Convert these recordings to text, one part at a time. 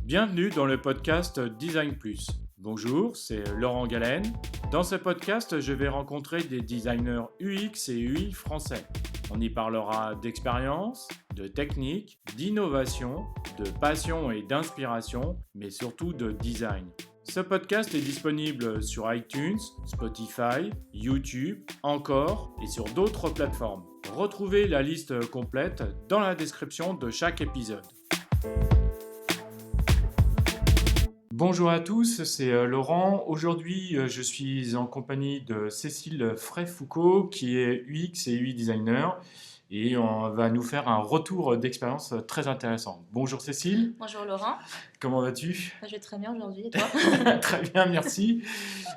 Bienvenue dans le podcast Design Plus. Bonjour, c'est Laurent Galen. Dans ce podcast, je vais rencontrer des designers UX et UI français. On y parlera d'expérience, de technique, d'innovation, de passion et d'inspiration, mais surtout de design. Ce podcast est disponible sur iTunes, Spotify, YouTube, Encore et sur d'autres plateformes. Retrouvez la liste complète dans la description de chaque épisode. Bonjour à tous, c'est Laurent. Aujourd'hui, je suis en compagnie de Cécile Frey-Foucault, qui est UX et UI designer, et on va nous faire un retour d'expérience très intéressant. Bonjour Cécile. Bonjour Laurent. Comment vas-tu? Je vais très bien aujourd'hui et toi? Très bien, merci.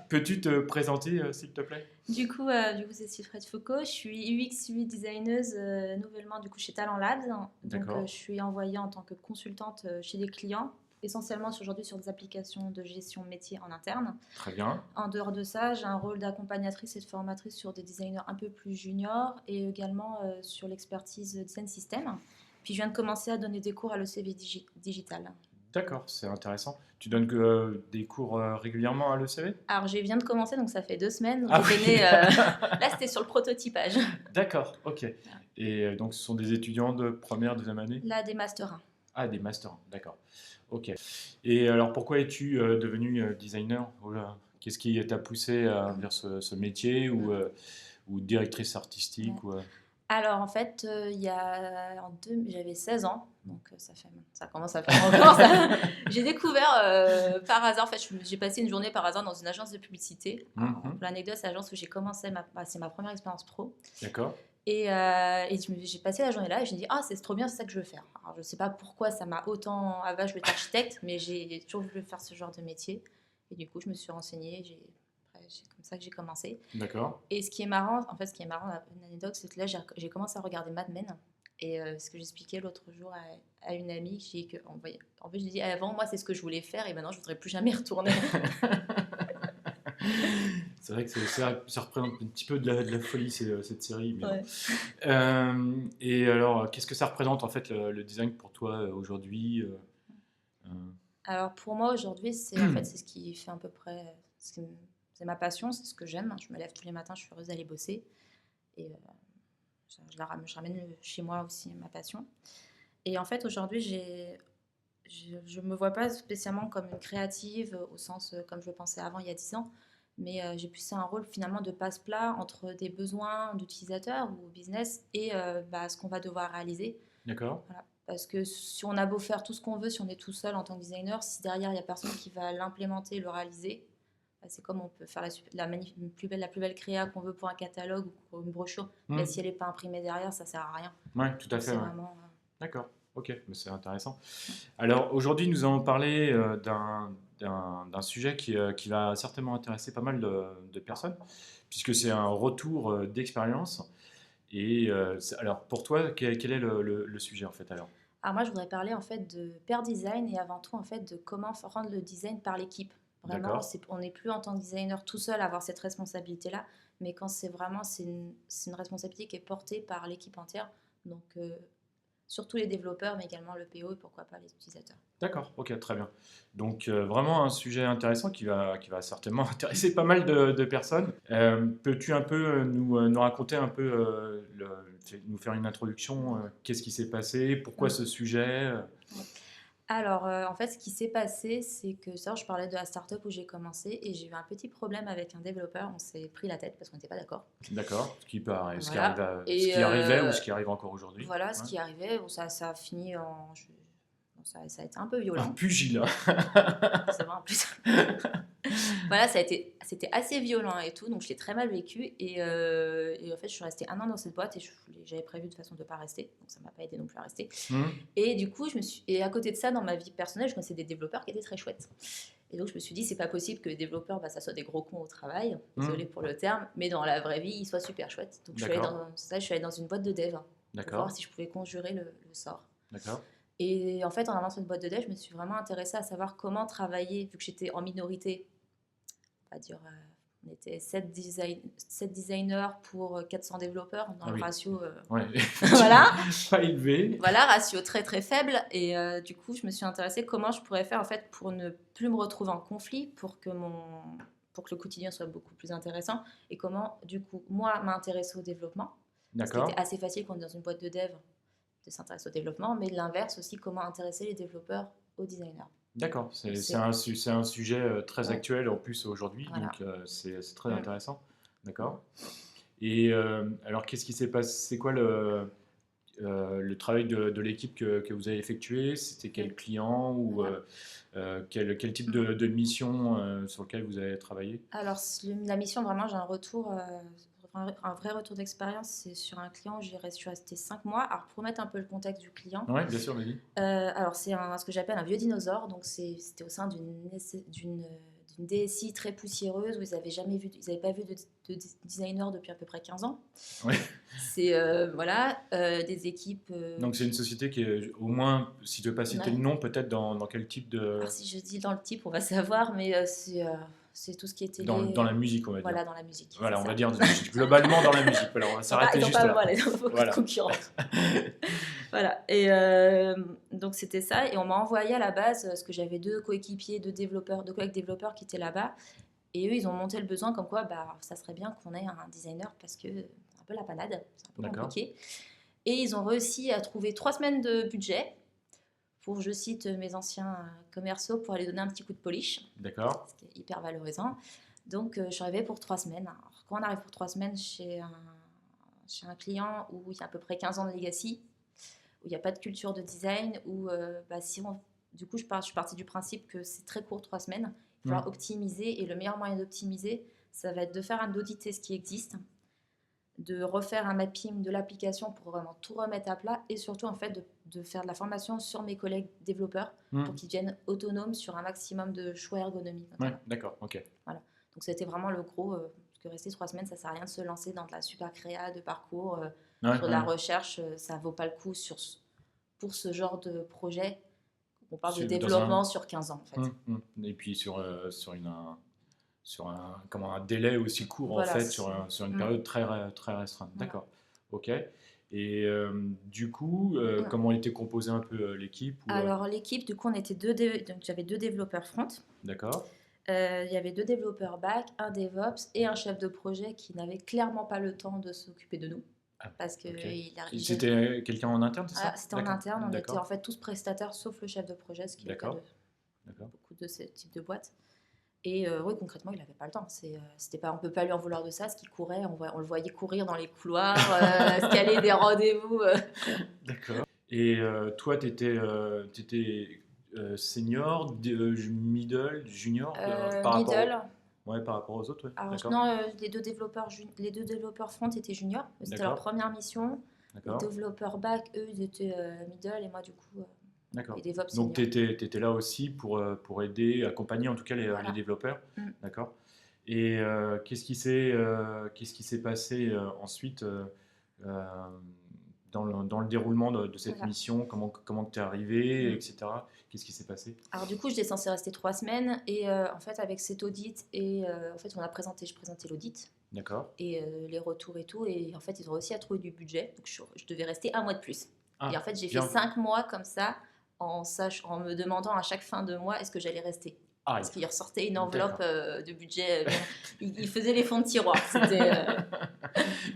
Peux-tu te présenter, s'il te plaît? Du coup, Cécile Frey-Foucault, je suis UX UI designeuse nouvellement chez Talent Labs. Donc, je suis envoyée en tant que consultante chez des clients, essentiellement aujourd'hui sur des applications de gestion métier en interne. Très bien. En dehors de ça, j'ai un rôle d'accompagnatrice et de formatrice sur des designers un peu plus juniors et également sur l'expertise design system. Puis je viens de commencer à donner des cours à l'ECV Digital. D'accord, c'est intéressant. Tu donnes des cours régulièrement à l'ECV? Alors, je viens de commencer, donc ça fait 2 semaines. Ah oui. Là, c'était sur le prototypage. D'accord, ok. Et donc, ce sont des étudiants de première, deuxième année? Là, des Master 1. Ah, des masters, d'accord. Ok. Et alors, pourquoi es-tu devenue designer? Qu'est-ce qui t'a poussé vers ce métier ou directrice artistique Ouais. Alors, en fait, j'avais 16 ans, donc ça commence à faire encore ça. J'ai découvert par hasard, en fait, j'ai passé une journée par hasard dans une agence de publicité. Pour l'anecdote, c'est l'agence où j'ai commencé, c'est ma première expérience pro. D'accord. Et j'ai passé la journée là et je me dis c'est trop bien, c'est ça que je veux faire. Alors, je ne sais pas pourquoi ça m'a autant... Avant, je voulais être architecte, mais j'ai toujours voulu faire ce genre de métier. Et du coup, je me suis renseignée, c'est comme ça que j'ai commencé. D'accord. Et ce qui est marrant, une anecdote, c'est que là, j'ai commencé à regarder Mad Men. Et ce que j'expliquais l'autre jour à une amie, en fait, je lui dis avant, moi, c'est ce que je voulais faire et maintenant, je ne voudrais plus jamais y retourner. C'est vrai que ça représente un petit peu de la folie, cette série. Mais Ouais. et alors, qu'est-ce que ça représente en fait le design pour toi aujourd'hui? Alors pour moi aujourd'hui, c'est ce qui fait à peu près, c'est ma passion, c'est ce que j'aime. Je me lève tous les matins, je suis heureuse d'aller bosser et je ramène chez moi aussi ma passion. Et en fait aujourd'hui, je me vois pas spécialement comme une créative au sens comme je le pensais avant il y a 10 ans, mais j'ai plus un rôle finalement de passe-plat entre des besoins d'utilisateurs ou business et ce qu'on va devoir réaliser. D'accord. Voilà. Parce que si on a beau faire tout ce qu'on veut, si on est tout seul en tant que designer, si derrière il n'y a personne qui va l'implémenter, le réaliser, c'est comme on peut faire la plus belle créa qu'on veut pour un catalogue ou pour une brochure, mais si elle n'est pas imprimée derrière, ça ne sert à rien. Oui, tout à fait. C'est vraiment... D'accord, ok, mais c'est intéressant. Alors aujourd'hui, nous allons parler d'un sujet qui va certainement intéresser pas mal de personnes, puisque c'est un retour d'expérience. Et alors pour toi, quel est le sujet en fait alors? Alors moi, je voudrais parler en fait de pair design et avant tout en fait de comment rendre le design par l'équipe. Vraiment, on n'est plus en tant que designer tout seul à avoir cette responsabilité-là, mais quand c'est une responsabilité qui est portée par l'équipe entière, donc surtout les développeurs, mais également le PO et pourquoi pas les utilisateurs. D'accord, ok, très bien. Donc vraiment un sujet intéressant qui va certainement intéresser pas mal de personnes. Peux-tu un peu nous raconter un peu, nous faire une introduction, qu'est-ce qui s'est passé, pourquoi ce sujet? Alors, en fait, ce qui s'est passé, c'est que je parlais de la startup où j'ai commencé et j'ai eu un petit problème avec un développeur. On s'est pris la tête parce qu'on n'était pas d'accord. D'accord, ce qui Voilà. ce qui arrivait ou ce qui arrive encore aujourd'hui. Voilà, ce qui arrivait. Bon, ça a fini en... ça a été un peu violent. Un pugilat. C'est vrai en plus. Voilà, c'était assez violent et tout, donc je l'ai très mal vécu. Et en fait, je suis restée 1 an dans cette boîte et j'avais prévu de toute façon de ne pas rester, donc ça ne m'a pas aidé non plus à rester. Et du coup, et à côté de ça, dans ma vie personnelle, je connaissais des développeurs qui étaient très chouettes. Et donc, je me suis dit, c'est pas possible que les développeurs, ça soit des gros cons au travail, désolé pour le terme, mais dans la vraie vie, ils soient super chouettes. Donc, je suis allée dans une boîte de dev pour voir si je pouvais conjurer le sort. D'accord. Et en fait, en allant dans une boîte de dev, je me suis vraiment intéressée à savoir comment travailler, vu que j'étais en minorité, on va dire On était 7 designers pour 400 développeurs dans le ratio. Ouais. Voilà. Pas élevé. Voilà, ratio très très faible. Et du coup, je me suis intéressée comment je pourrais faire en fait pour ne plus me retrouver en conflit, pour que le quotidien soit beaucoup plus intéressant. Et comment, du coup, moi, m'intéresser au développement. D'accord. C'était assez facile quand on est dans une boîte de dev de s'intéresser au développement, mais l'inverse aussi, comment intéresser les développeurs aux designers. D'accord, c'est un sujet très actuel en plus aujourd'hui, Voilà. donc c'est très intéressant. D'accord. Et alors, qu'est-ce qui s'est passé? C'est quoi le travail de l'équipe que vous avez effectué? C'était quel client ou quel type de mission sur lequel vous avez travaillé? Alors, la mission, vraiment, j'ai un retour, un vrai retour d'expérience. C'est sur un client où je suis restée 5 mois. Alors, pour mettre un peu le contexte du client, Oui, bien sûr, vas-y. alors c'est ce que j'appelle un vieux dinosaure. Donc, c'était au sein d'une DSI très poussiéreuse où ils n'avaient pas vu de designer depuis à peu près 15 ans. Ouais. C'est voilà, des équipes. Donc c'est une société qui est, au moins, si tu veux pas citer le nom, peut-être dans quel type de... Alors, si je dis dans le type, on va savoir, mais c'est tout ce qui est télé. Dans la musique, on va dire. Voilà, dans la musique. Voilà, on va dire globalement dans la musique. Voilà, on va s'arrêter juste là. Voilà, ils n'ont pas beaucoup de concurrence. Voilà. Et donc c'était ça. Et on m'a envoyé à la base, parce que j'avais 2 coéquipiers, 2 collègues développeurs qui étaient là-bas. Et eux, ils ont monté le besoin comme quoi ça serait bien qu'on ait un designer parce que c'est un peu la panade, c'est un peu compliqué. Et ils ont réussi à trouver 3 semaines de budget pour, je cite mes anciens commerciaux, pour aller donner un petit coup de polish. D'accord. Ce qui est hyper valorisant. Donc, je suis arrivée pour 3 semaines. Alors, quand on arrive pour 3 semaines chez un client où il y a à peu près 15 ans de legacy, où il n'y a pas de culture de design, où du coup, je suis partie du principe que c'est très court, 3 semaines. Il va falloir optimiser, et le meilleur moyen d'optimiser, ça va être de faire d'auditer ce qui existe, de refaire un mapping de l'application pour vraiment tout remettre à plat, et surtout en fait de faire de la formation sur mes collègues développeurs pour qu'ils deviennent autonomes sur un maximum de choix ergonomiques. Ouais, d'accord, ok. Voilà. Donc c'était vraiment le gros, parce que rester 3 semaines, ça sert à rien de se lancer dans de la super créa de parcours, sur de la recherche, ça vaut pas le coup pour ce genre de projet. On parle de développement sur 15 ans en fait. Et puis sur un délai aussi court, voilà, en fait, sur une période très restreinte. Voilà. D'accord, ok. Et du coup, comment était composée un peu l'équipe Alors l'équipe, du coup, on était donc j'avais 2 développeurs front. D'accord. Il y avait 2 développeurs back, un DevOps et un chef de projet qui n'avait clairement pas le temps de s'occuper de nous. Parce que c'était quelqu'un en interne, c'est ça? C'était en interne, on était en fait tous prestataires sauf le chef de projet, ce qui est le cas de beaucoup de ce type de boîtes. Et oui, concrètement, il n'avait pas le temps. On ne peut pas lui en vouloir de ça, ce qu'il courait, on le voyait courir dans les couloirs, se caler des rendez-vous. D'accord. Et toi, tu étais senior, middle, junior middle. Par rapport aux autres, ouais. Alors, non, les deux développeurs front étaient juniors. C'était leur première mission. Les développeurs back, eux, ils étaient middle, et moi, du coup, les DevOps. Donc, tu étais là aussi pour aider, accompagner en tout cas les développeurs. D'accord. Et qu'est-ce qui s'est passé ensuite dans le déroulement de cette mission? Comment tu es arrivé, etc. Qu'est-ce qui s'est passé? Alors du coup, j'étais censée rester 3 semaines, et en fait, avec cet audit, et en fait, je présentais l'audit. D'accord. Et les retours et tout, et en fait, ils ont réussi à trouver du budget, donc je devais rester 1 mois de plus. Et en fait, j'ai fait 5 mois comme ça, en me demandant à chaque fin de mois est-ce que j'allais rester. Parce qu'il ressortait une enveloppe de budget. Il faisait les fonds de tiroir.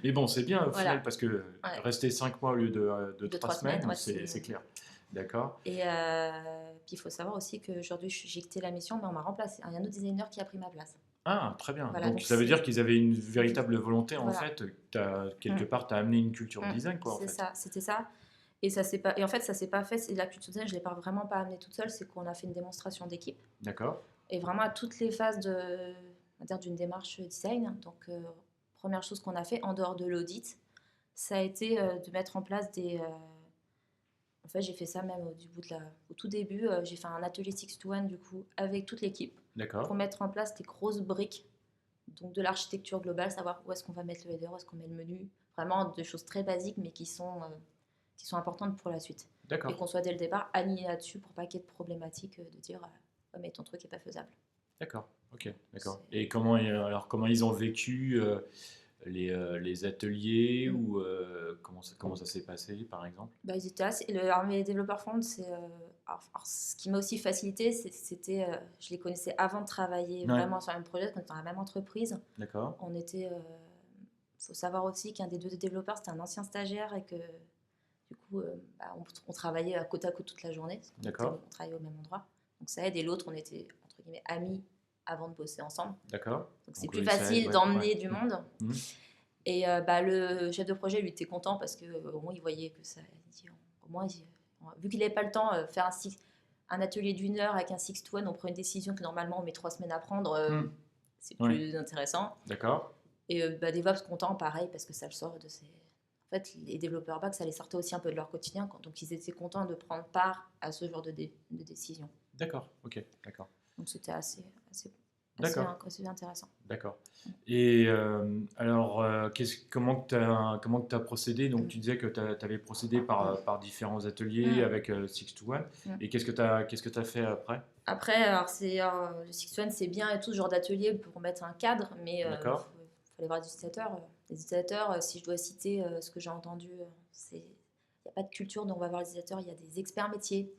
Mais bon, c'est bien au final, parce que rester 5 mois au lieu de 3 semaines, c'est clair. D'accord. Et puis il faut savoir aussi qu'aujourd'hui, j'ai quitté la mission, mais on m'a remplacé. Il y a un autre designer qui a pris ma place. Ah, très bien. Voilà, donc ça veut dire qu'ils avaient une véritable volonté, en fait. Quelque part, tu as amené une culture design, quoi. C'est ça, c'était ça. Et en fait, ça s'est pas fait. La culture design, je l'ai vraiment pas amenée toute seule. C'est qu'on a fait une démonstration d'équipe. D'accord. Et vraiment à toutes les phases d'une démarche design. Donc, première chose qu'on a fait en dehors de l'audit, ça a été de mettre en place des. En fait, j'ai fait ça même au tout début. J'ai fait un atelier 6-to-1 du coup avec toute l'équipe. D'accord. Pour mettre en place des grosses briques, donc de l'architecture globale, savoir où est-ce qu'on va mettre le header, où est-ce qu'on met le menu. Vraiment des choses très basiques, mais qui sont importantes pour la suite. D'accord. Et qu'on soit dès le départ aligné là-dessus pour pas qu'il y ait de problématique de dire mais ton truc n'est pas faisable. D'accord, Ok, d'accord. C'est- Et comment ils ont vécu les ateliers Mm. ou comment ça s'est passé, par exemple? Bah, ils étaient assez... alors, mes développeurs front, c'est... alors, ce qui m'a aussi facilité, c'était... je les connaissais avant de travailler Ouais, vraiment sur le même projet, quand on était dans la même entreprise. d'accord, On était... faut savoir aussi qu'un des deux développeurs, c'était un ancien stagiaire et que du coup, bah, on travaillait à côte toute la journée. d'accord, On travaillait au même endroit. Donc ça aide. Et l'autre, on était, entre guillemets, amis avant de bosser ensemble. d'accord. Donc c'est Donc plus ça aide, facile ouais, ouais. d'emmener du monde. Mhm. Et bah, le chef de projet, lui, était content parce qu'au moins, il voyait que ça... Au moins, vu qu'il n'avait pas le temps, faire un atelier d'une heure avec un 6-to-1, on prend une décision que normalement, on met 3 semaines à prendre. Mhm. C'est Ouais, plus intéressant. d'accord. Et bah, DevOps content, pareil, parce que ça le sort de ses... En fait, les développeurs back, ça les sortait aussi un peu de leur quotidien, donc ils étaient contents de prendre part à ce genre de décision. D'accord, ok, d'accord. Donc c'était D'accord, assez intéressant. d'accord. Et alors, comment tu as procédé? Donc, Mm. tu disais que tu avais procédé par différents ateliers Mm. avec Six to One. Mm. Et qu'est-ce que tu as fait après? Après, le Six One, c'est bien et tout, ce genre d'atelier pour mettre un cadre, mais D'accord, faut aller voir les utilisateurs. Les utilisateurs, si je dois citer ce que j'ai entendu, il n'y a pas de culture dont on va voir les utilisateurs, il y a des experts métiers.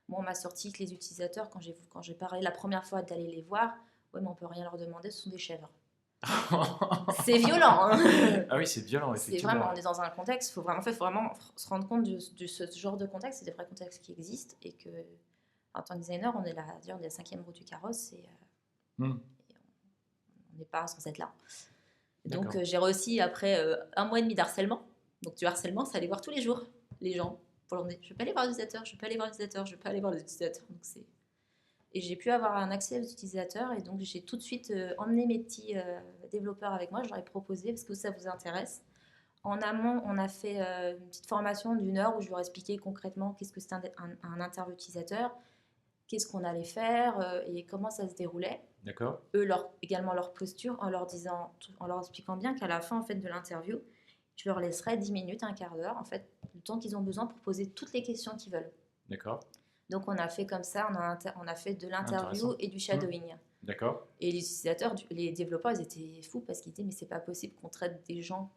Moi, on m'a sorti que les utilisateurs, quand j'ai parlé la première fois d'aller les voir, ouais, mais on peut rien leur demander, ce sont des chèvres. C'est violent, hein. Ah oui, c'est violent, C'est effectivement. vraiment, on Ouais. est dans un contexte, faut vraiment se rendre compte de ce genre de contexte, c'est des vrais contextes qui existent et que, en tant que designer, on est on est la cinquième roue du carrosse et Hmm, on n'est pas censé être là. Donc d'accord. j'ai réussi après 1 mois et demi d'harcèlement. Donc du harcèlement, c'est aller voir tous les jours les gens pour leur dire je peux aller voir les utilisateurs, je peux aller voir les utilisateurs, je peux aller voir les utilisateurs. Donc, et j'ai pu avoir un accès aux utilisateurs et donc j'ai tout de suite emmené mes petits développeurs avec moi, je leur ai proposé parce que ça vous intéresse. En amont, on a fait une petite formation d'1 heure où je leur expliquais concrètement qu'est-ce que c'est un interview utilisateur, qu'est-ce qu'on allait faire et comment ça se déroulait. D'accord. Eux, également leur posture, en leur expliquant bien qu'à la fin en fait, de l'interview, je leur laisserai 10 minutes, un quart d'heure, en fait, le temps qu'ils ont besoin pour poser toutes les questions qu'ils veulent. D'accord. Donc on a fait comme ça, on a fait de l'interview Intéressant. et du Hmm, shadowing. d'accord. Et les utilisateurs, les développeurs, ils étaient fous parce qu'ils disaient mais c'est pas possible qu'on traite des gens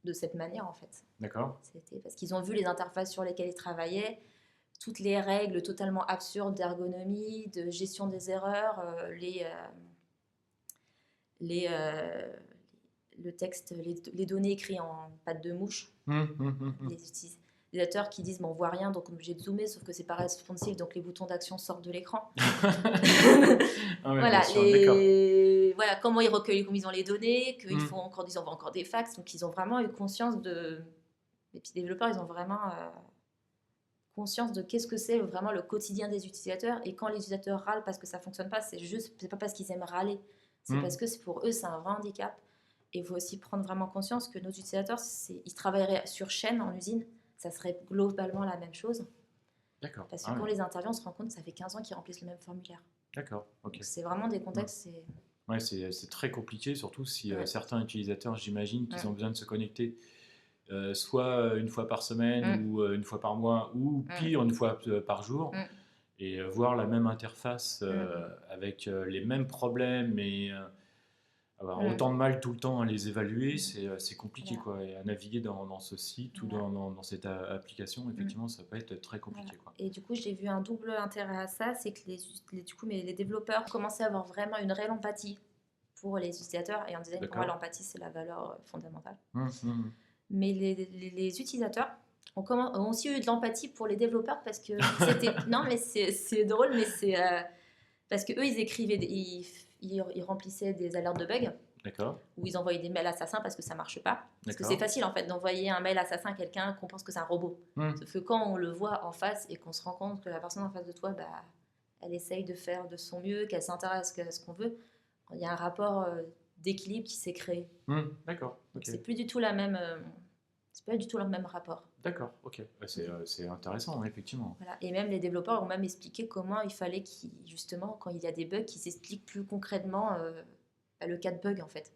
de cette manière en fait. D'accord. C'était parce qu'ils ont vu les interfaces sur lesquelles ils travaillaient, toutes les règles totalement absurdes d'ergonomie, de gestion des erreurs, le texte, les données écrites en patte de mouche, Hmm, hmm, hmm, hmm. les utilisateurs qui disent mais on voit rien donc on est obligé de zoomer sauf que c'est pas responsive donc les boutons d'action sortent de l'écran. Ah ouais, Voilà, bien sûr, d'accord. voilà, comment ils recueillent, comment ils ont les données, qu'ils Hmm, font encore, ils envoient encore des fax, donc ils ont vraiment eu conscience les petits développeurs, ils ont vraiment conscience de qu'est-ce que c'est vraiment le quotidien des utilisateurs. Et quand les utilisateurs râlent parce que ça fonctionne pas, c'est pas parce qu'ils aiment râler, c'est hmm. parce que pour eux c'est un vrai handicap. Et il faut aussi prendre vraiment conscience que nos utilisateurs, ils travailleraient sur chaîne en usine, ça serait globalement la même chose. D'accord. Parce que Ah quand ouais. les interviews, on se rend compte que ça fait 15 ans qu'ils remplissent le même formulaire. D'accord. Ok. Donc c'est vraiment des Hmm. contextes, Ouais, c'est très compliqué, surtout si ouais. certains utilisateurs, j'imagine, qu'ils Mm. ont besoin de se connecter soit une fois par semaine Mm. ou une fois par mois ou Mm. pire, une fois par jour. Mm. Et voir la même interface Mm. avec les mêmes problèmes et avoir Mm. autant de mal tout le temps à les évaluer, c'est compliqué Voilà. quoi. Et à naviguer dans ce site ou Voilà. dans cette application, Mm. effectivement, ça peut être très compliqué Voilà. quoi. Et du coup, j'ai vu un double intérêt à ça, c'est que du coup, les développeurs commençaient à avoir vraiment une réelle empathie pour les utilisateurs. Et en design, pour moi, D'accord. l'empathie, c'est la valeur fondamentale. Hum. Mais les utilisateurs ont aussi eu de l'empathie pour les développeurs parce que c'était... Non, mais c'est drôle, mais c'est... parce qu'eux, ils écrivaient, ils remplissaient des alertes de bugs D'accord. où ils envoyaient des mails assassins parce que ça marche pas. Parce que c'est D'accord. facile en fait d'envoyer un mail assassin à quelqu'un qu'on pense que c'est un robot. Hum. Sauf que quand on le voit en face et qu'on se rend compte que la personne en face de toi, bah, elle essaye de faire de son mieux, qu'elle s'intéresse à ce qu'on veut, il y a un rapport d'équilibre qui s'est créé. D'accord. Donc Ok. c'est plus du tout la même, c'est pas du tout le même rapport. D'accord. Ok. C'est intéressant, hein, effectivement. Voilà. Et même les développeurs ont même expliqué comment il fallait justement, quand il y a des bugs, qu'ils s'expliquent plus concrètement le cas de bug en fait.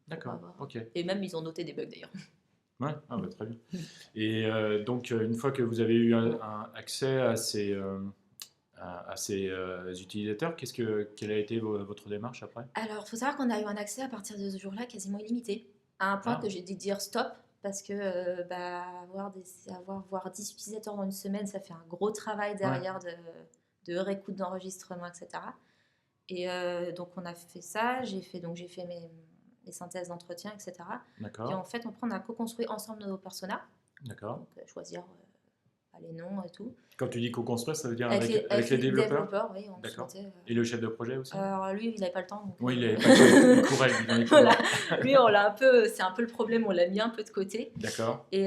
D'accord. Ok. Et même ils ont noté des bugs d'ailleurs. Ouais, ah bah, très bien. Et donc, une fois que vous avez eu accès à à ces utilisateurs. Quelle a été votre démarche après? Alors, il faut savoir qu'on a eu un accès à partir de ce jour-là quasiment illimité, à un point Ah, que j'ai dû dire stop, parce que voir 10 utilisateurs dans une semaine, ça fait un gros travail ouais, derrière de réécoute, d'enregistrement, etc. Et donc, on a fait ça, j'ai fait mes synthèses d'entretien, etc. Puis d'accord, en fait, on a co-construit ensemble nos personas, d'accord. donc choisir les noms et tout. Quand tu dis co-construire, ça veut dire Avec avec les les développeurs? développeurs, oui, on D'accord. souhaitait. Et le chef de projet aussi? Alors lui, il n'avait pas le temps. Donc, Oui, il n'avait pas le temps, il courait lui, dans les voilà. couloirs. Lui, c'est un peu le problème, on l'a mis un peu de côté. D'accord, Et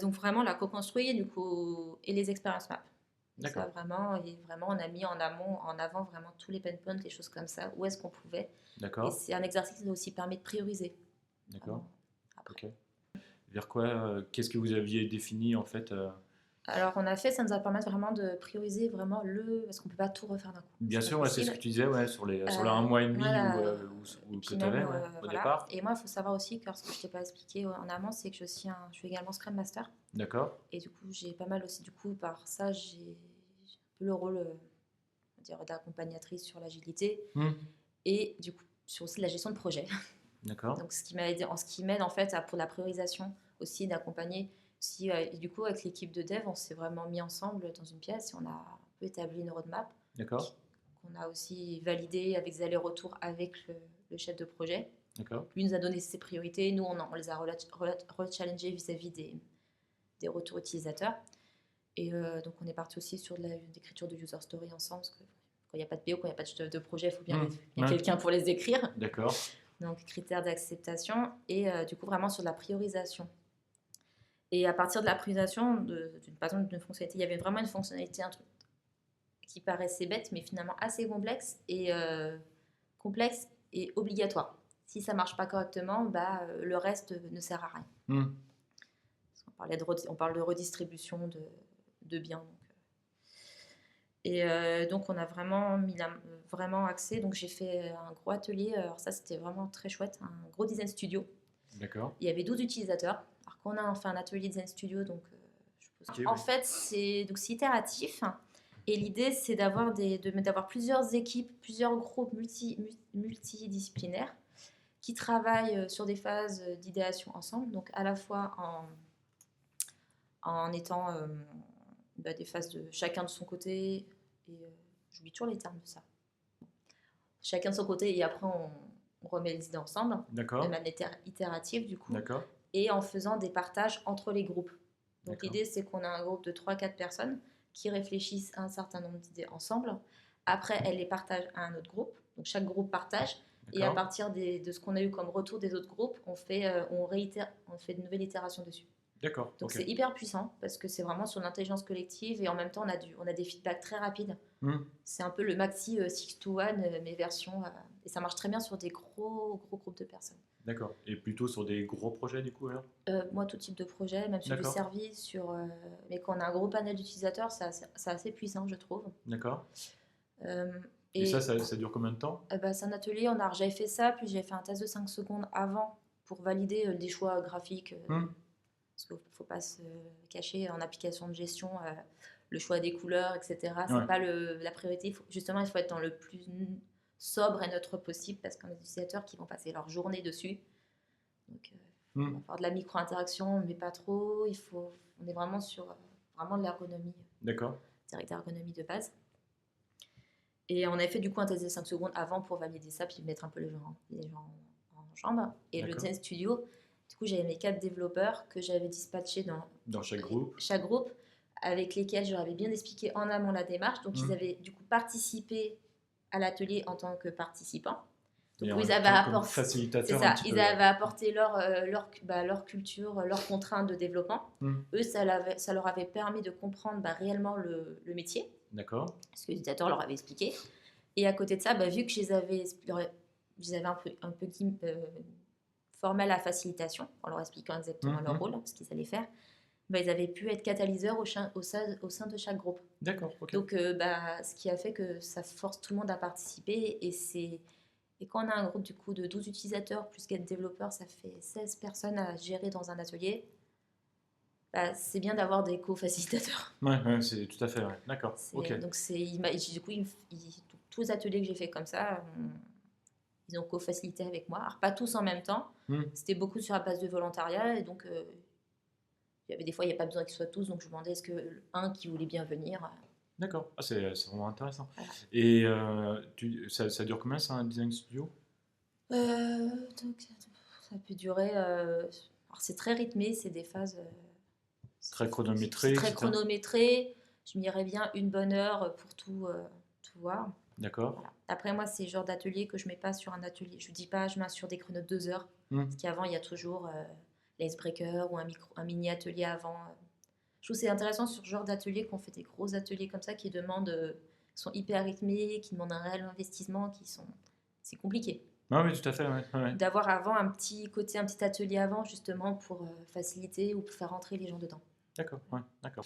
donc vraiment, on l'a co-construit, du coup, et les expériences maps. Et ça, d'accord, vraiment, on a mis en avant vraiment tous les pain points, les choses comme ça, où est-ce qu'on pouvait. Et d'accord, c'est un exercice qui nous a aussi permis de prioriser. d'accord. Vraiment, après. Ok. Vers quoi, qu'est-ce que vous aviez défini en fait Alors, ça nous a permis vraiment de prioriser vraiment parce qu'on ne peut pas tout refaire d'un coup. Bien C'est pas sûr, ouais, c'est ce possible. que tu disais, ouais, sur le un mois et demi Voilà. Et que puis tu même, avais, ouais, au voilà. départ. Et moi, il faut savoir aussi que ce que je t'ai pas expliqué en amont, c'est que je suis également Scrum Master. D'accord, Et du coup, j'ai pas mal aussi, du coup, par ça, j'ai un peu le rôle on va dire, d'accompagnatrice sur l'agilité hmm, et du coup, sur aussi la gestion de projet. d'accord, Donc, ce qui m'aide en fait pour la priorisation aussi, d'accompagner. Si, et du coup, avec l'équipe de dev, on s'est vraiment mis ensemble dans une pièce et on a un peu établi une roadmap d'accord, qu'on a aussi validée avec des allers-retours avec le chef de projet. d'accord, Lui nous a donné ses priorités, nous on les a rechallengés vis-à-vis des retours utilisateurs. Et donc on est parti aussi sur de l'écriture de user story ensemble, parce que quand il n'y a pas de PO, quand il n'y a pas de chef de projet, il faut bien, ouais, quelqu'un pour les écrire. d'accord, Donc critères d'acceptation et du coup vraiment sur de la priorisation. Et à partir de la priorisation, par exemple d'une fonctionnalité, il y avait vraiment une fonctionnalité, un truc qui paraissait bête, mais finalement assez complexe et obligatoire. Si ça marche pas correctement, le reste ne sert à rien. hmm, On parle de redistribution de biens. Et donc on a vraiment axé. Donc j'ai fait un gros atelier. Alors ça c'était vraiment très chouette, un gros design studio. d'accord, Il y avait 12 utilisateurs. Alors qu'on a fait un atelier design studio, donc ok, en oui. fait c'est itératif. Et l'idée c'est d'avoir plusieurs équipes, plusieurs groupes multidisciplinaires qui travaillent sur des phases d'idéation ensemble. Donc à la fois en étant des phases de chacun de son côté. Et j'oublie toujours les termes de ça. Chacun de son côté et après on remet les idées ensemble de D'accord, manière itérative du coup d'accord, et en faisant des partages entre les groupes. Donc d'accord, l'idée c'est qu'on a un groupe de 3-4 personnes qui réfléchissent à un certain nombre d'idées ensemble. Après elles les partagent à un autre groupe. Donc chaque groupe partage et à d'accord, partir de ce qu'on a eu comme retour des autres groupes, on fait de nouvelles itérations dessus. d'accord, Donc ok. c'est hyper puissant parce que c'est vraiment sur l'intelligence collective et en même temps on a des feedbacks très rapides. Hmm, C'est un peu le maxi 6 to 1 mais version et ça marche très bien sur des gros groupes de personnes. d'accord. Et plutôt sur des gros projets du coup alors? Moi tout type de projet, même sur du D'accord, service, mais quand on a un gros panel d'utilisateurs, c'est assez puissant je trouve. d'accord. Euh, Et et ça dure combien de temps? c'est un atelier, j'avais fait ça, puis j'ai fait un test de 5 secondes avant pour valider des choix graphiques. Hmm, Parce qu'il ne faut pas se cacher, en application de gestion, le choix des couleurs, etc. ouais, C'est pas la priorité. Justement, il faut être dans le plus sobre et neutre possible parce qu'on a des utilisateurs qui vont passer leur journée dessus. Donc, on va hmm, faire de la micro-interaction, mais pas trop. On est vraiment sur vraiment de l'ergonomie, d'accord, direct ergonomie de base. Et on avait fait du coup un test de 5 secondes avant pour valider ça, puis mettre un peu les gens en chambre. Et le d'accord. design studio, du coup, j'avais mes 4 développeurs que j'avais dispatchés Dans chaque groupe? chaque groupe, avec lesquels je leur avais bien expliqué en amont la démarche. Donc, ils Hmm. avaient du coup participé à l'atelier en tant que participants. Donc, Et en ils même avaient temps, comme apporté, c'est facilitateur un ça, petit ils peu. avaient apporté leur culture, leurs contraintes de développement. Hmm, Eux, ça leur avait permis de comprendre réellement le métier, d'accord, ce que l'éducateur leur avait expliqué. Et à côté de ça, vu que je les avais un peu formé à la facilitation, en leur expliquant exactement leur rôle, ce qu'ils allaient faire, ils avaient pu être catalyseurs au sein de chaque groupe. d'accord, ok. Donc, ce qui a fait que ça force tout le monde à participer. Et quand on a un groupe du coup de 12 utilisateurs plus 4 développeurs, ça fait 16 personnes à gérer dans un atelier. c'est bien d'avoir des co-facilitateurs. Ouais, c'est tout à fait, ouais. D'accord, ok. Donc, du coup, tous les ateliers que j'ai fait comme ça, ils ont co-facilité avec moi. Alors, pas tous en même temps. C'était beaucoup sur la base de volontariat. Et donc, il y avait des fois, il n'y a pas besoin qu'ils soient tous. Donc, je demandais est-ce qu'un qui voulait bien venir. D'accord, c'est vraiment intéressant. Voilà. Et ça dure combien, ça, un design studio? Donc, ça peut durer. Alors, c'est très rythmé, c'est des phases. Très chronométré, C'est très etc. chronométré. Je m'irais bien une bonne heure pour tout voir. D'accord. Voilà. Après, moi, c'est le genre d'atelier que je ne mets pas sur un atelier. Je ne dis pas, je mets sur des créneaux de 2 heures. Parce qu'avant, il y a toujours l'icebreaker ou un mini-atelier avant. Je trouve que c'est intéressant sur ce genre d'atelier qu'on fait des gros ateliers comme ça qui sont hyper rythmés, qui demandent un réel investissement, c'est compliqué. Ah oui, tout à fait, ouais. D'avoir avant un petit atelier avant, justement, pour faciliter ou pour faire rentrer les gens dedans. D'accord, ouais, d'accord.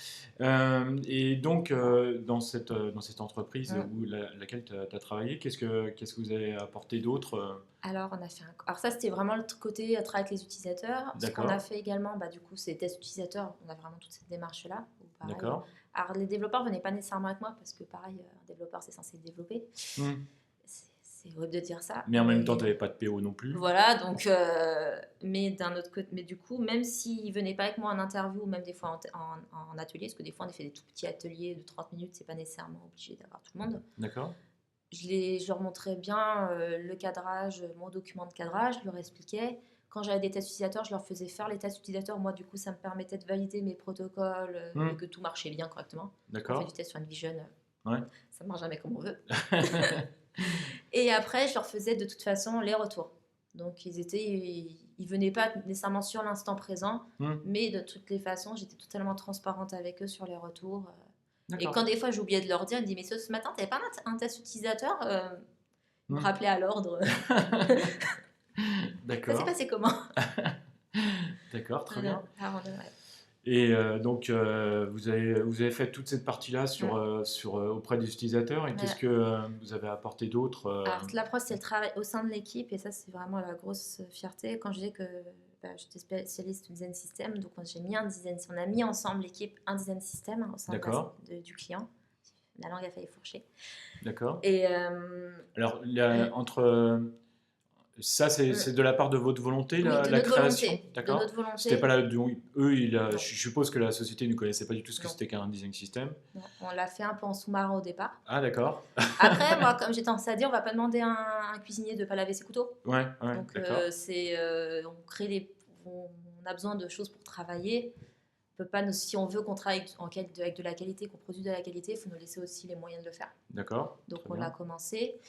Et donc, dans cette entreprise où laquelle tu as travaillé, qu'est-ce que vous avez apporté d'autre? Alors, alors ça, c'était vraiment le côté travail avec les utilisateurs. Ce qu'on a fait également, du coup, c'est tests utilisateurs. On a vraiment toute cette démarche-là. D'accord. Alors, les développeurs ne venaient pas nécessairement avec moi parce que, pareil, un développeur, c'est censé développer. C'est horrible de dire ça. Mais en même temps, tu n'avais pas de PO non plus. Voilà, donc, mais d'un autre côté, mais du coup, même s'ils ne venaient pas avec moi en interview, ou même des fois en atelier, parce que des fois, on a fait des tout petits ateliers de 30 minutes, c'est pas nécessairement obligé d'avoir tout le monde. D'accord. Je leur montrais bien le cadrage, mon document de cadrage, je leur expliquais. Quand j'avais des tests utilisateurs, je leur faisais faire les tests utilisateurs. Moi, du coup, ça me permettait de valider mes protocoles et que tout marchait bien correctement. D'accord. On fait du test sur Envision, ouais. Ça ne marche jamais comme on veut. Et après, je leur faisais de toute façon les retours. Donc, ils venaient pas nécessairement sur l'instant présent, mais de toutes les façons, j'étais totalement transparente avec eux sur les retours. Et quand des fois j'oubliais de leur dire, ils me disaient, mais ce matin, tu n'avais pas un test utilisateur Ils me rappelaient à l'ordre. D'accord. Ça s'est passé comment? D'accord, très bien. Ouais. Et donc, vous avez fait toute cette partie-là auprès des utilisateurs. Et qu'est-ce que vous avez apporté d'autre? Alors, l'approche, c'est le travail au sein de l'équipe. Et ça, c'est vraiment la grosse fierté. Quand je disais que j'étais spécialiste du design system, donc on a mis ensemble l'équipe un design system au sein du client. La langue a failli fourcher. D'accord. Et alors, ça, c'est de la part de votre volonté, la création? D'accord. De notre volonté. C'était pas je suppose que la société ne connaissait pas du tout ce que c'était qu'un design system. Non. On l'a fait un peu en sous-marin au départ. Ah, d'accord. Après, moi, comme j'ai tendance à dire, on va pas demander à un cuisinier de pas laver ses couteaux. Ouais, donc, on a besoin de choses pour travailler. On peut pas, si on veut qu'on travaille avec de la qualité, qu'on produise de la qualité, il faut nous laisser aussi les moyens de le faire. D'accord. Donc, on l'a commencé.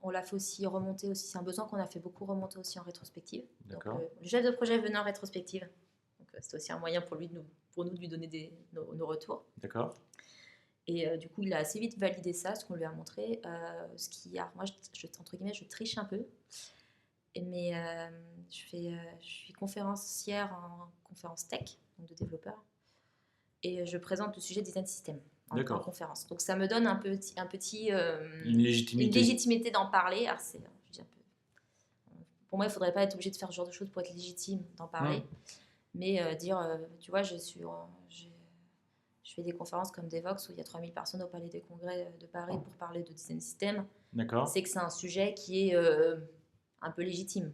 On l'a fait aussi remonter aussi. C'est un besoin qu'on a fait beaucoup remonter aussi en rétrospective. D'accord. Donc, le chef de projet venait en rétrospective. Donc, c'est aussi un moyen pour nous de lui donner nos retours. D'accord. Et du coup, il a assez vite validé ça, ce qu'on lui a montré. Moi, entre guillemets, je triche un peu. Mais je suis conférencière en conférence tech, donc de développeur. Et je présente le sujet design system en conférence. Donc ça me donne une légitimité d'en parler. Alors pour moi, il ne faudrait pas être obligé de faire ce genre de choses pour être légitime d'en parler. Mais tu vois, je fais des conférences comme Devox où il y a 3000 personnes au Palais des Congrès de Paris pour parler de design system. D'accord. C'est que c'est un sujet qui est un peu légitime.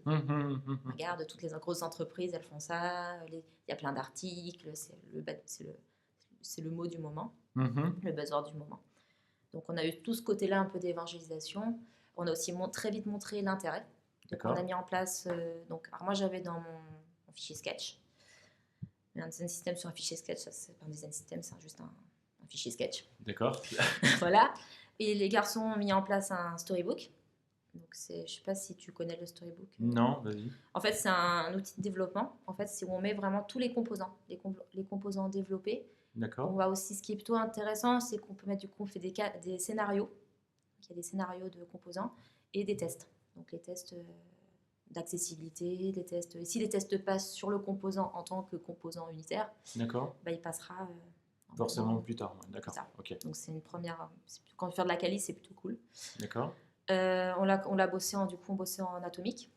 Regarde, toutes les grosses entreprises, elles font ça. Il y a plein d'articles. C'est le mot du moment, le buzzword du moment. Donc, on a eu tout ce côté-là un peu d'évangélisation. On a aussi très vite montré l'intérêt. Donc, on a mis en place... alors moi, j'avais dans mon fichier Sketch. Mais un design system sur un fichier Sketch, ça, c'est pas un design system, c'est juste un fichier Sketch. D'accord. Voilà. Et les garçons ont mis en place un storybook. Donc, je ne sais pas si tu connais le storybook. Non, vas-y. En fait, c'est un outil de développement. En fait, c'est où on met vraiment tous les composants, les composants développés. D'accord. On va aussi, ce qui est plutôt intéressant, c'est qu'on peut mettre, du coup, on fait des scénarios. Il y a des scénarios de composants et des tests. Donc, les tests d'accessibilité, les tests. Si les tests passent sur le composant en tant que composant unitaire, d'accord. Il passera forcément plus tard. Ouais, d'accord. Okay. Donc, c'est une première. Quand on fait de la quali, c'est plutôt cool. D'accord. On l'a bossé on bossait en atomique.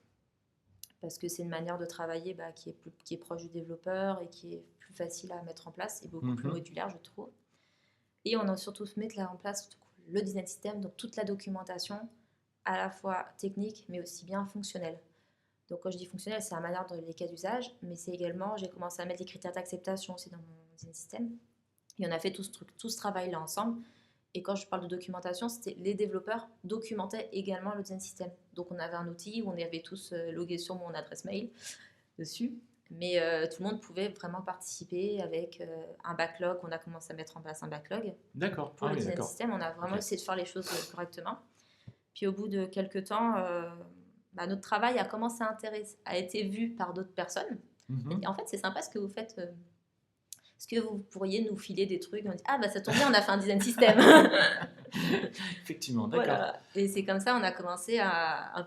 parce que c'est une manière de travailler qui est proche du développeur et qui est plus facile à mettre en place et beaucoup plus modulaire, je trouve. Et on a surtout mis en place le design system, donc toute la documentation, à la fois technique, mais aussi bien fonctionnelle. Donc quand je dis fonctionnel, c'est la manière dans les cas d'usage, mais c'est également, j'ai commencé à mettre les critères d'acceptation aussi dans mon design system. Et on a fait tout ce travail-là ensemble. Et quand je parle de documentation, c'était les développeurs documentaient également le design system. Donc on avait un outil où on avait tous logué sur mon adresse mail dessus. Mais tout le monde pouvait vraiment participer avec un backlog. On a commencé à mettre en place un backlog. D'accord. Pour le design system, on a vraiment essayé de faire les choses correctement. Puis au bout de quelques temps, notre travail a commencé à être vu par d'autres personnes. Et en fait, c'est sympa ce que vous faites. Est-ce que vous pourriez nous filer des trucs? On dit, ça tombe bien, on a fait un design system. Effectivement, d'accord. Voilà. Et c'est comme ça, on a commencé à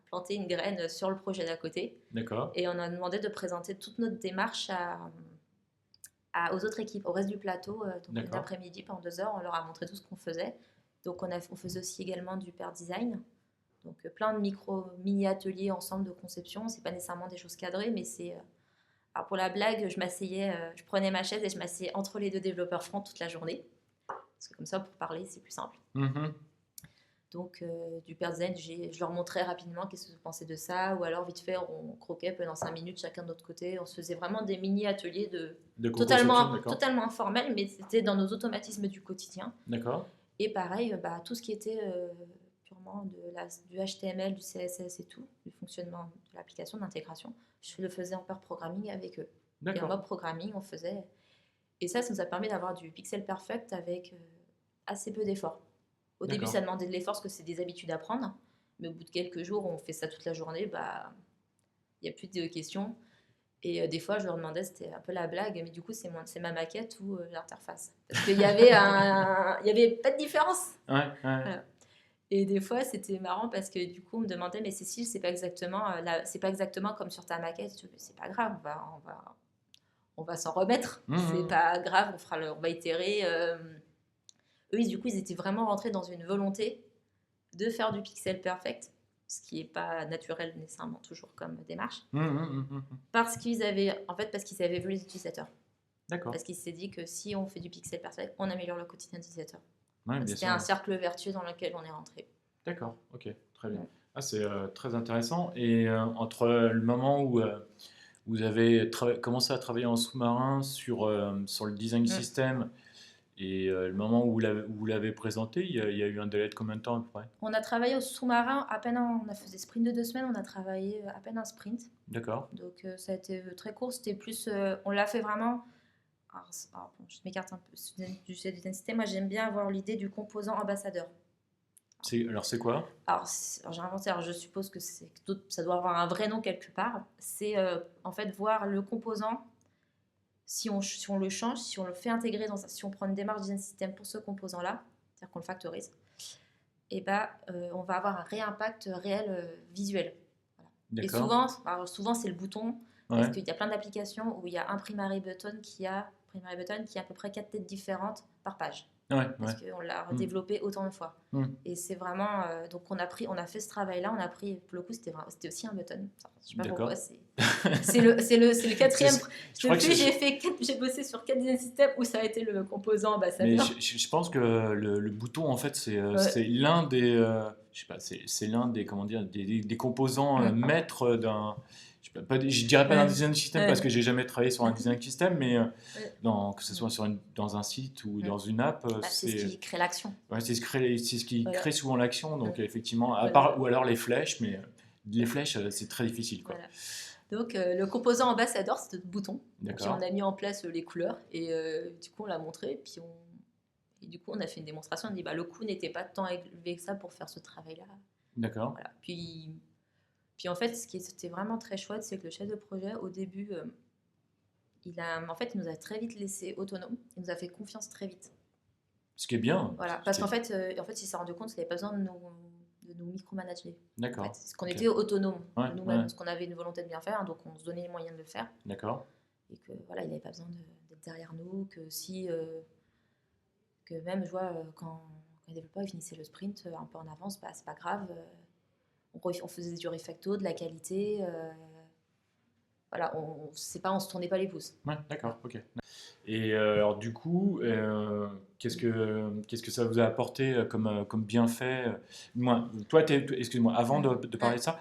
planter une graine sur le projet d'à côté. D'accord. Et on a demandé de présenter toute notre démarche aux autres équipes, au reste du plateau. Donc une après-midi, pendant 2 heures, on leur a montré tout ce qu'on faisait. Donc on faisait aussi également du pair design. Donc plein de mini-ateliers ensemble de conception. C'est pas nécessairement des choses cadrées, mais c'est... Alors pour la blague, je prenais ma chaise et je m'asseyais entre les 2 développeurs front toute la journée. Parce que comme ça, pour parler, c'est plus simple. Donc du pair design, je leur montrais rapidement qu'est-ce que je pensais de ça. Ou alors vite fait, on croquait pendant 5 minutes chacun de notre côté. On se faisait vraiment des mini-ateliers totalement informels, mais c'était dans nos automatismes du quotidien. D'accord. Et pareil, tout ce qui était purement du HTML, du CSS et tout, du fonctionnement de l'application, d'intégration, je le faisais en pair programming avec eux. Et en mode programming, on faisait... Et ça nous a permis d'avoir du pixel perfect avec assez peu d'efforts. Au début, ça demandait de l'effort parce que c'est des habitudes à prendre. Mais au bout de quelques jours, on fait ça toute la journée, il n'y a plus de questions. Et des fois, je leur demandais, c'était un peu la blague, mais du coup, c'est ma maquette ou l'interface. Parce qu'il y avait pas de différence. Ouais. Voilà. Et des fois, c'était marrant parce que du coup, on me demandait, mais Cécile, c'est pas exactement comme sur ta maquette. C'est pas grave, on va s'en remettre. C'est pas grave, on va itérer. Eux, du coup, ils étaient vraiment rentrés dans une volonté de faire du pixel perfect, ce qui n'est pas naturel nécessairement toujours comme démarche, parce qu'ils avaient vu les utilisateurs. D'accord. Parce qu'ils s'est dit que si on fait du pixel perfect, on améliore le quotidien des utilisateurs. Ouais, c'était un cercle vertueux dans lequel on est rentré. D'accord, ok, très bien. C'est très intéressant. Et entre le moment où vous avez commencé à travailler en sous-marin sur le design system et le moment où vous l'avez présenté, il y a eu un délai de combien de temps à peu près? On a travaillé au sous-marin on a fait des sprints de 2 semaines, on a travaillé à peine un sprint. D'accord. Donc ça a été très court, c'était plus, on l'a fait vraiment. Je m'écarte un peu du design system. Moi, j'aime bien avoir l'idée du composant ambassadeur. Alors, c'est quoi? Alors j'ai inventé, je suppose que ça doit avoir un vrai nom quelque part. C'est en fait voir le composant, si on le change, si on le fait intégrer si on prend une démarche design system pour ce composant-là, c'est-à-dire qu'on le factorise, et on va avoir un impact réel visuel. Voilà. Et souvent, c'est le bouton. Parce qu'il y a plein d'applications où il y a un primary button qui a à peu près 4 têtes différentes par page. Parce qu'on l'a redéveloppé autant de fois. Et c'est vraiment... donc on a fait ce travail-là, on a pris... Pour le coup, c'était aussi un button. Je sais pas pourquoi, c'est le quatrième... J'ai bossé sur 4 design systems où ça a été le composant ambassadeur. Mais je pense que le bouton, en fait, c'est l'un des... je sais pas, c'est l'un des, comment dire, des composants maîtres d'un... Je dirais pas d'un design system parce que j'ai jamais travaillé sur un design system, mais que ce soit dans un site ou dans une app, c'est ce qui crée l'action. Ouais, c'est ce qui crée souvent l'action, donc effectivement, ou alors les flèches, mais les flèches, c'est très difficile, quoi. Voilà. Donc le composant ambassadeur, c'est notre bouton. D'accord. Donc, on a mis en place les couleurs et du coup on l'a montré, et du coup on a fait une démonstration. On dit le coût n'était pas tant élevé que ça pour faire ce travail-là. D'accord. Voilà. Puis en fait, ce qui était vraiment très chouette, c'est que le chef de projet, au début, il nous a très vite laissé autonome. Il nous a fait confiance très vite. Ce qui est bien. Voilà, parce qu'en fait, il s'est rendu compte qu'il n'avait pas besoin de nous micromanager. D'accord. En fait, parce qu'on était autonomes nous-mêmes, parce qu'on avait une volonté de bien faire, donc on se donnait les moyens de le faire. D'accord. Et que il n'avait pas besoin d'être derrière nous, que même, je vois, quand les développeurs finissaient le sprint un peu en avance, c'est pas grave. on faisait du refacto, de la qualité. Voilà, on se tournait pas les pouces. Ouais, d'accord, ok. Et alors du coup, qu'est-ce que ça vous a apporté comme bienfait Moi, toi, excuse-moi, avant de parler de ça,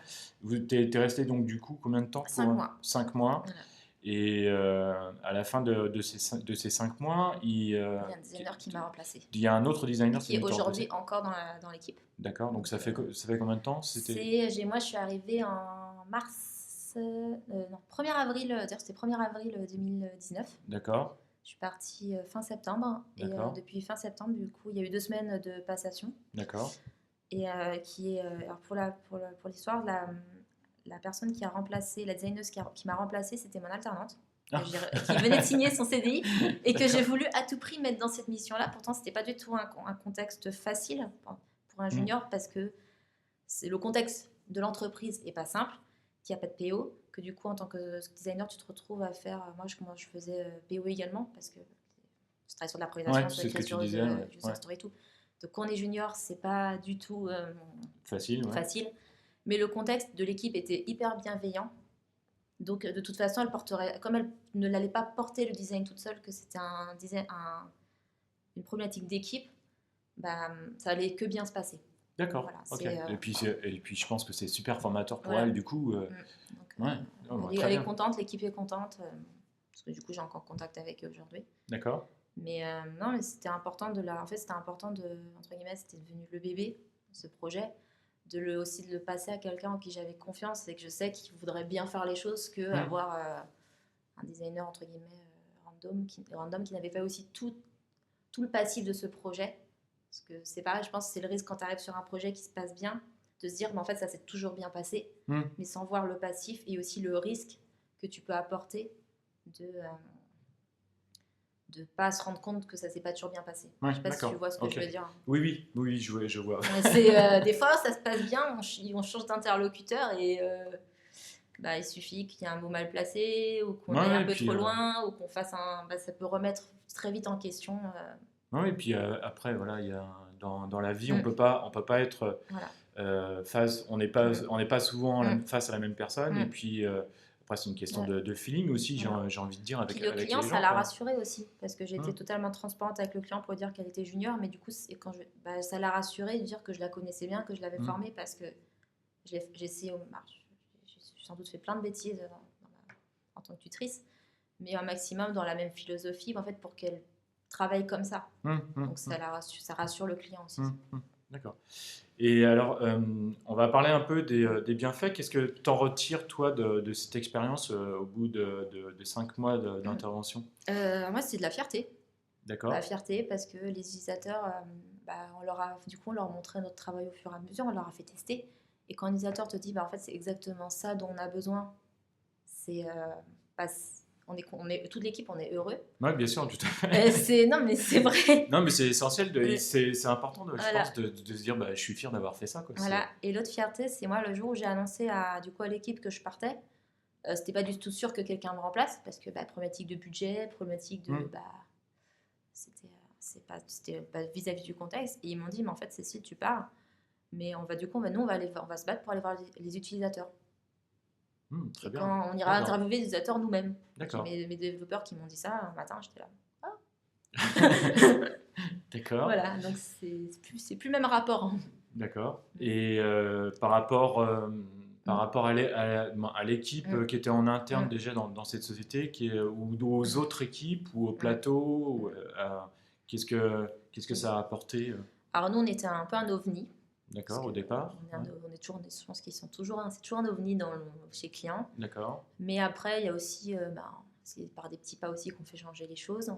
t'es resté donc du coup combien de temps 5 mois. 5 mois. Voilà. Et à la fin de ces 5 mois, Il y a un designer qui m'a remplacé. il y a un autre designer qui est aujourd'hui encore dans l'équipe. D'accord, donc ça fait combien de temps Moi, je suis arrivée en mars, non, 1er avril, d'ailleurs c'était 1er avril 2019. D'accord. Je suis partie fin septembre. Et depuis fin septembre, du coup, il y a eu 2 semaines de passation. D'accord. Et alors pour l'histoire, la personne qui a remplacé, la designeuse qui m'a remplacée, c'était mon alternante. Qui venait de signer son CDI et que j'ai voulu à tout prix mettre dans cette mission-là. Pourtant, c'était pas du tout un contexte facile pour un junior parce que le contexte de l'entreprise est pas simple, qu'il n'y a pas de PO, que du coup, en tant que designer, tu te retrouves à faire. Moi, je faisais PO également parce que je travaille sur de l'improvisation, sur l'écriture du user story et tout. Donc, quand on est junior, c'est pas du tout facile. Mais le contexte de l'équipe était hyper bienveillant. Donc, de toute façon, comme elle ne l'allait pas porter le design toute seule, que c'était une problématique d'équipe, bah, ça allait que bien se passer. D'accord. Voilà, et puis, je pense que c'est super formateur pour elle, du coup. Elle est contente, l'équipe est contente, parce que du coup, j'ai encore contact avec eux aujourd'hui. D'accord. Mais non, mais c'était important entre guillemets, c'était devenu le bébé, ce projet. Aussi de le passer à quelqu'un en qui j'avais confiance et que je sais qu'il voudrait bien faire les choses que avoir un designer entre guillemets random qui n'avait pas aussi tout le passif de ce projet. Parce que c'est pareil, je pense que c'est le risque quand tu arrives sur un projet qui se passe bien, de se dire mais en fait ça s'est toujours bien passé, mais sans voir le passif et aussi le risque que tu peux apporter de pas se rendre compte que ça s'est pas toujours bien passé. Je sais pas si tu vois ce que je veux dire. Oui, je vois. Des fois, ça se passe bien, on change d'interlocuteur et il suffit qu'il y ait un mot mal placé ou qu'on aille un peu trop loin ou qu'on fasse ça peut remettre très vite en question. Et puis après, voilà, il y a dans la vie, on peut pas être face, on n'est pas souvent face à la même personne et puis après, c'est une question de feeling aussi, j'ai envie de dire, avec les gens. Le client, ça l'a rassuré aussi, parce que j'étais totalement transparente avec le client pour dire qu'elle était junior, mais du coup, ça l'a rassuré de dire que je la connaissais bien, que je l'avais formée, parce que j'ai sans doute fait plein de bêtises en tant que tutrice, mais un maximum dans la même philosophie, en fait, pour qu'elle travaille comme ça. Donc ça rassure le client aussi. D'accord. Et alors, on va parler un peu des bienfaits. Qu'est-ce que tu en retires, toi, de cette expérience au bout de 5 mois d'intervention ? Moi, c'est de la fierté. D'accord. La fierté, parce que les utilisateurs, on leur montrait notre travail au fur et à mesure, on leur a fait tester. Et quand un utilisateur te dit, en fait, c'est exactement ça dont on a besoin, toute l'équipe, on est heureux. Oui, bien sûr, tout à fait. Non, mais c'est vrai. Non, mais c'est essentiel, c'est important, je pense, de se dire, je suis fier d'avoir fait ça. Quoi. Voilà. Et l'autre fierté, c'est moi, le jour où j'ai annoncé à l'équipe que je partais, c'était pas du tout sûr que quelqu'un me remplace, parce que problématique de budget, problématique de... c'était pas vis-à-vis du contexte. Et ils m'ont dit, mais en fait, Cécile, tu pars, mais on va se battre pour aller voir les utilisateurs. Très bien. Quand on ira interviewer les utilisateurs nous-mêmes. D'accord. Mes développeurs qui m'ont dit ça un matin, j'étais là. D'accord. Voilà, donc c'est plus le même rapport. Hein. D'accord. Et par rapport à l'équipe qui était en interne déjà dans cette société, ou aux autres équipes, ou au plateau, qu'est-ce que ça a apporté Alors nous, on était un peu un ovni. D'accord, au départ. Je pense qu'ils sont toujours, c'est toujours un ovni chez les clients. D'accord. Mais après, il y a aussi, c'est par des petits pas aussi qu'on fait changer les choses.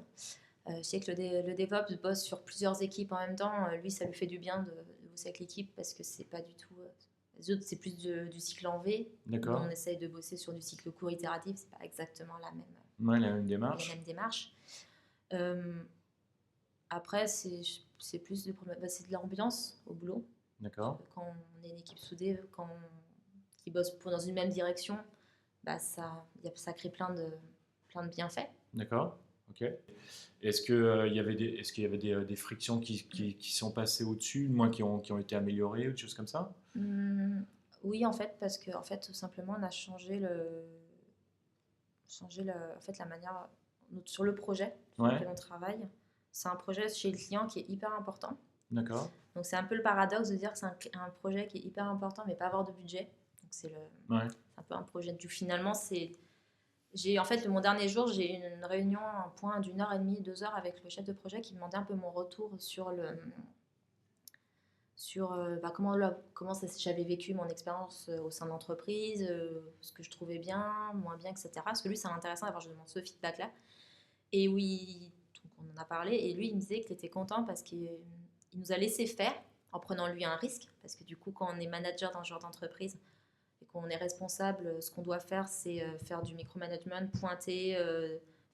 Je sais que le DevOps bosse sur plusieurs équipes en même temps. Lui, ça lui fait du bien de bosser avec l'équipe parce que c'est pas du tout. Les autres, c'est plus du cycle en V. D'accord. On essaye de bosser sur du cycle court itératif. C'est pas exactement la même démarche. Après, c'est plus c'est de l'ambiance au boulot. D'accord. Quand on est une équipe soudée, qui bosse dans une même direction, ça crée plein de bienfaits. D'accord. Ok. Est-ce qu'il y avait des frictions qui sont passées au-dessus, moins qui ont été améliorées ou des choses comme ça ? Oui, en fait, parce que tout simplement, on a en fait, la manière sur le projet sur Ouais, lequel on travaille. C'est un projet chez le client qui est hyper important. d'accord. Donc c'est un peu le paradoxe de dire que c'est un projet qui est hyper important, mais pas avoir de budget. Donc Ouais, c'est un peu un projet du finalement. En fait, mon dernier jour, j'ai eu une réunion, un point d'1 heure et demie, 2 heures avec le chef de projet qui me demandait un peu mon retour sur j'avais vécu mon expérience au sein de l'entreprise, ce que je trouvais bien, moins bien, etc. Parce que lui, c'est intéressant d'avoir justement ce feedback-là. Et oui, donc on en a parlé, et lui, il me disait qu'il était content parce qu'il nous a laissé faire en prenant lui un risque. Parce que du coup, quand on est manager dans ce genre d'entreprise et qu'on est responsable, ce qu'on doit faire, c'est faire du micromanagement, pointer,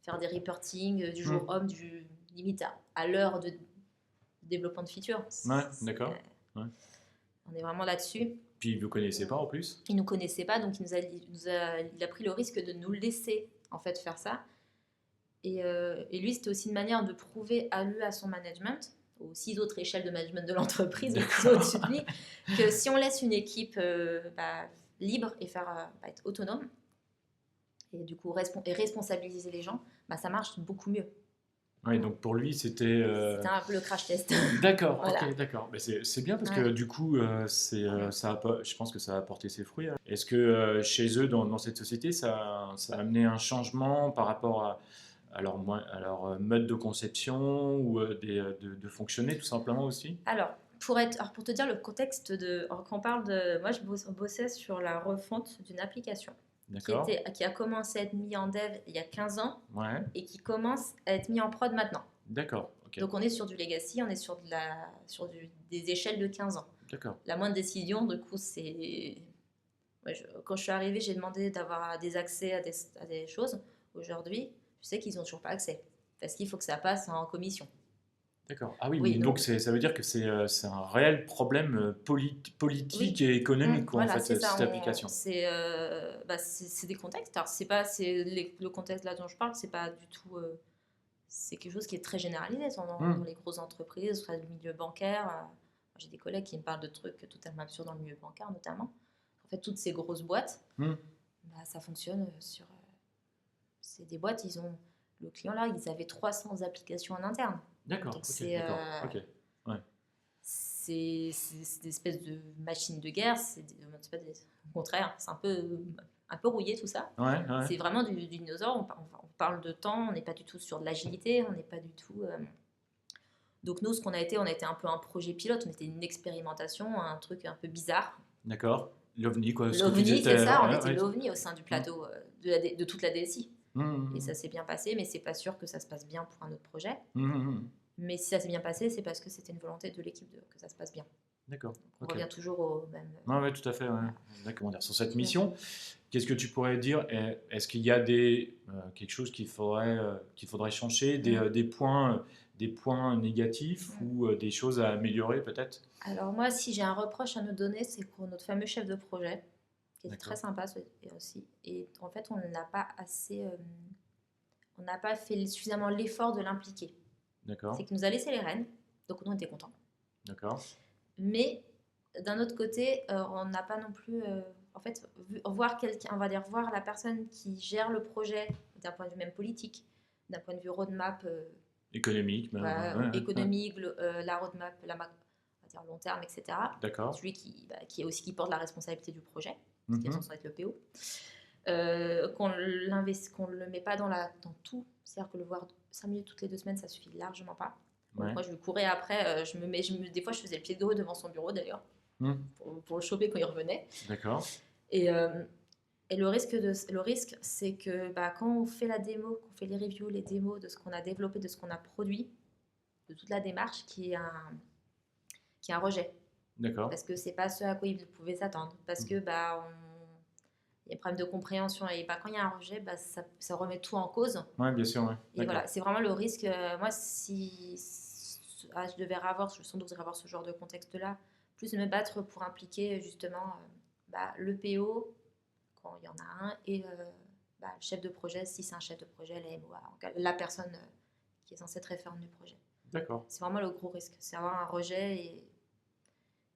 faire des reporting du jour hmm. homme, limite à l'heure de développement de features. Ouais, d'accord. Ouais. On est vraiment là-dessus. Puis vous connaissez pas en plus? Il ne nous connaissait pas, donc il a pris le risque de nous laisser en fait faire ça. Et lui, c'était aussi une manière de prouver à lui, à son management, aux 6 autres échelles de management de l'entreprise, au-dessus de lui, que si on laisse une équipe libre et être autonome, et du coup responsabiliser les gens, ça marche beaucoup mieux. Oui, donc pour lui, c'était. C'était un peu le crash test. D'accord, Voilà. ok, d'accord. Mais c'est bien parce Ouais. que du coup, je pense que ça a apporté ses fruits, hein. Est-ce que chez eux, dans cette société, ça a amené un changement par rapport à leur mode de conception ou de fonctionner tout simplement aussi? Alors, pour te dire le contexte quand on parle de, moi je bossais sur la refonte d'une application D'accord. qui a commencé à être mise en dev il y a 15 ans Ouais, et qui commence à être mis en prod maintenant. d'accord, ok. Donc on est sur du legacy, on est sur des échelles de 15 ans. D'accord. La moindre décision, du coup, c'est... quand je suis arrivée, j'ai demandé d'avoir des accès à des choses. Aujourd'hui, je sais qu'ils n'ont toujours pas accès parce qu'il faut que ça passe en commission. D'accord. Ah oui, Oui, donc donc ça veut dire que c'est un réel problème politique oui. et économique, quoi, en Voilà, fait, c'est ça. cette application. C'est des contextes. Alors, c'est pas, le contexte là dont je parle, c'est pas du tout. C'est quelque chose qui est très généralisé dans Hmm, les grosses entreprises, soit le milieu bancaire. J'ai des collègues qui me parlent de trucs totalement absurdes dans le milieu bancaire, notamment. En fait, toutes ces grosses boîtes, hmm. ça fonctionne sur. C'est des boîtes, le client là, ils avaient 300 applications en interne. D'accord, Donc, ok, d'accord, ok. Ouais, c'est des espèces de machines de guerre, au contraire, c'est un peu rouillé tout ça. ouais, ouais. C'est vraiment du dinosaure, on parle de temps, on n'est pas du tout sur de l'agilité, on n'est pas du tout... Donc nous, on a été un peu un projet pilote, on était une expérimentation, un truc un peu bizarre. D'accord. L'OVNI, quoi. Ce que tu L'OVNI, disais, c'est ça, on ouais, était ouais. l'OVNI au sein du plateau de toute la DSI. Et ça s'est bien passé, mais c'est pas sûr que ça se passe bien pour un autre projet. Mais si ça s'est bien passé, c'est parce que c'était une volonté de l'équipe que ça se passe bien. D'accord. On Ok. revient toujours au même. Ouais, ouais, tout à fait. Ouais. Voilà. Comment dire, sur cette mission, qu'est-ce que tu pourrais dire? Est-ce qu'il y a quelque chose qu'il faudrait changer, des points négatifs ou des choses à améliorer peut-être? Alors moi, si j'ai un reproche à nous donner, c'est pour notre fameux chef de projet, qui était très sympa aussi. Et en fait, on n'a pas fait suffisamment l'effort de l'impliquer. D'accord. C'est qu'il nous a laissé les rênes, donc nous on était contents. D'accord. Mais d'un autre côté, on n'a pas non plus, en fait, voir quelqu'un, on va dire voir la personne qui gère le projet d'un point de vue même politique, d'un point de vue roadmap, Économique, même. Ouais, économique, la roadmap, on va dire long terme, etc. D'accord. Celui qui porte la responsabilité du projet, qui est Mhm. censé être le PO. Qu'on le met pas dans tout, c'est-à-dire que le voir 5 minutes toutes les 2 semaines, ça suffit largement pas. Ouais. Moi, je lui courais après, des fois, je faisais le pied de grue devant son bureau d'ailleurs, pour le choper quand il revenait. D'accord. Et le risque, c'est que quand on fait la démo, qu'on fait les reviews, les démos de ce qu'on a développé, de ce qu'on a produit, de toute la démarche, qui est un rejet. D'accord. Parce que c'est pas ce à quoi ils pouvaient s'attendre. Parce que il y a un problème de compréhension et quand il y a un rejet, ça remet tout en cause. Ouais, bien sûr. Ouais. Et voilà, c'est vraiment le risque. Moi, si je devais sans doute avoir ce genre de contexte-là, plus me battre pour impliquer justement le PO, quand il y en a un, et le chef de projet, si c'est un chef de projet, la MOA, la personne qui est censée être référente du projet. D'accord. C'est vraiment le gros risque, c'est avoir un rejet et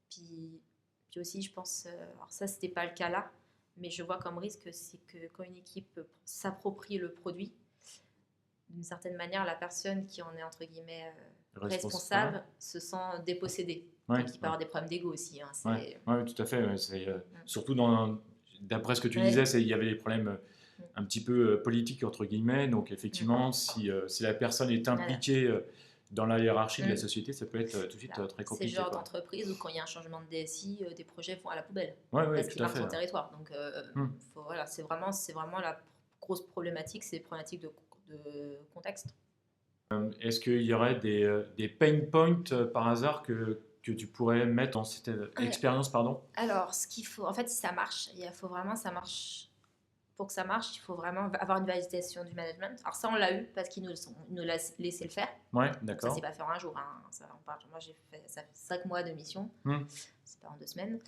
puis Puis aussi, je pense, alors ça, c'était pas le cas là, mais je vois comme risque, c'est que quand une équipe s'approprie le produit, d'une certaine manière, la personne qui en est entre guillemets responsable se sent dépossédée. Ouais, Donc il peut y avoir des problèmes d'ego aussi. Hein, ouais, tout à fait. Ouais, surtout d'après ce que tu Ouais. disais, il y avait des problèmes un petit peu politiques entre guillemets. Donc effectivement, si la personne est impliquée dans la hiérarchie de la société, ça peut être tout de suite très compliqué. C'est le genre d'entreprise où quand il y a un changement de DSI, des projets vont à la poubelle parce qu'ils marquent son territoire. Donc voilà, c'est vraiment la grosse problématique, c'est des problématiques de contexte. Est-ce qu'il y aurait des pain points par hasard que tu pourrais mettre dans cette expérience, pardon? Alors, ce qu'il faut, en fait, si ça marche, ça marche. Pour que ça marche, il faut vraiment avoir une validation du management. Alors ça, on l'a eu parce qu'ils nous l'a laissé le faire. Ouais, d'accord. Donc ça, c'est pas fait en un jour. Hein. Moi, ça fait 5 mois de mission. C'est pas en 2 semaines.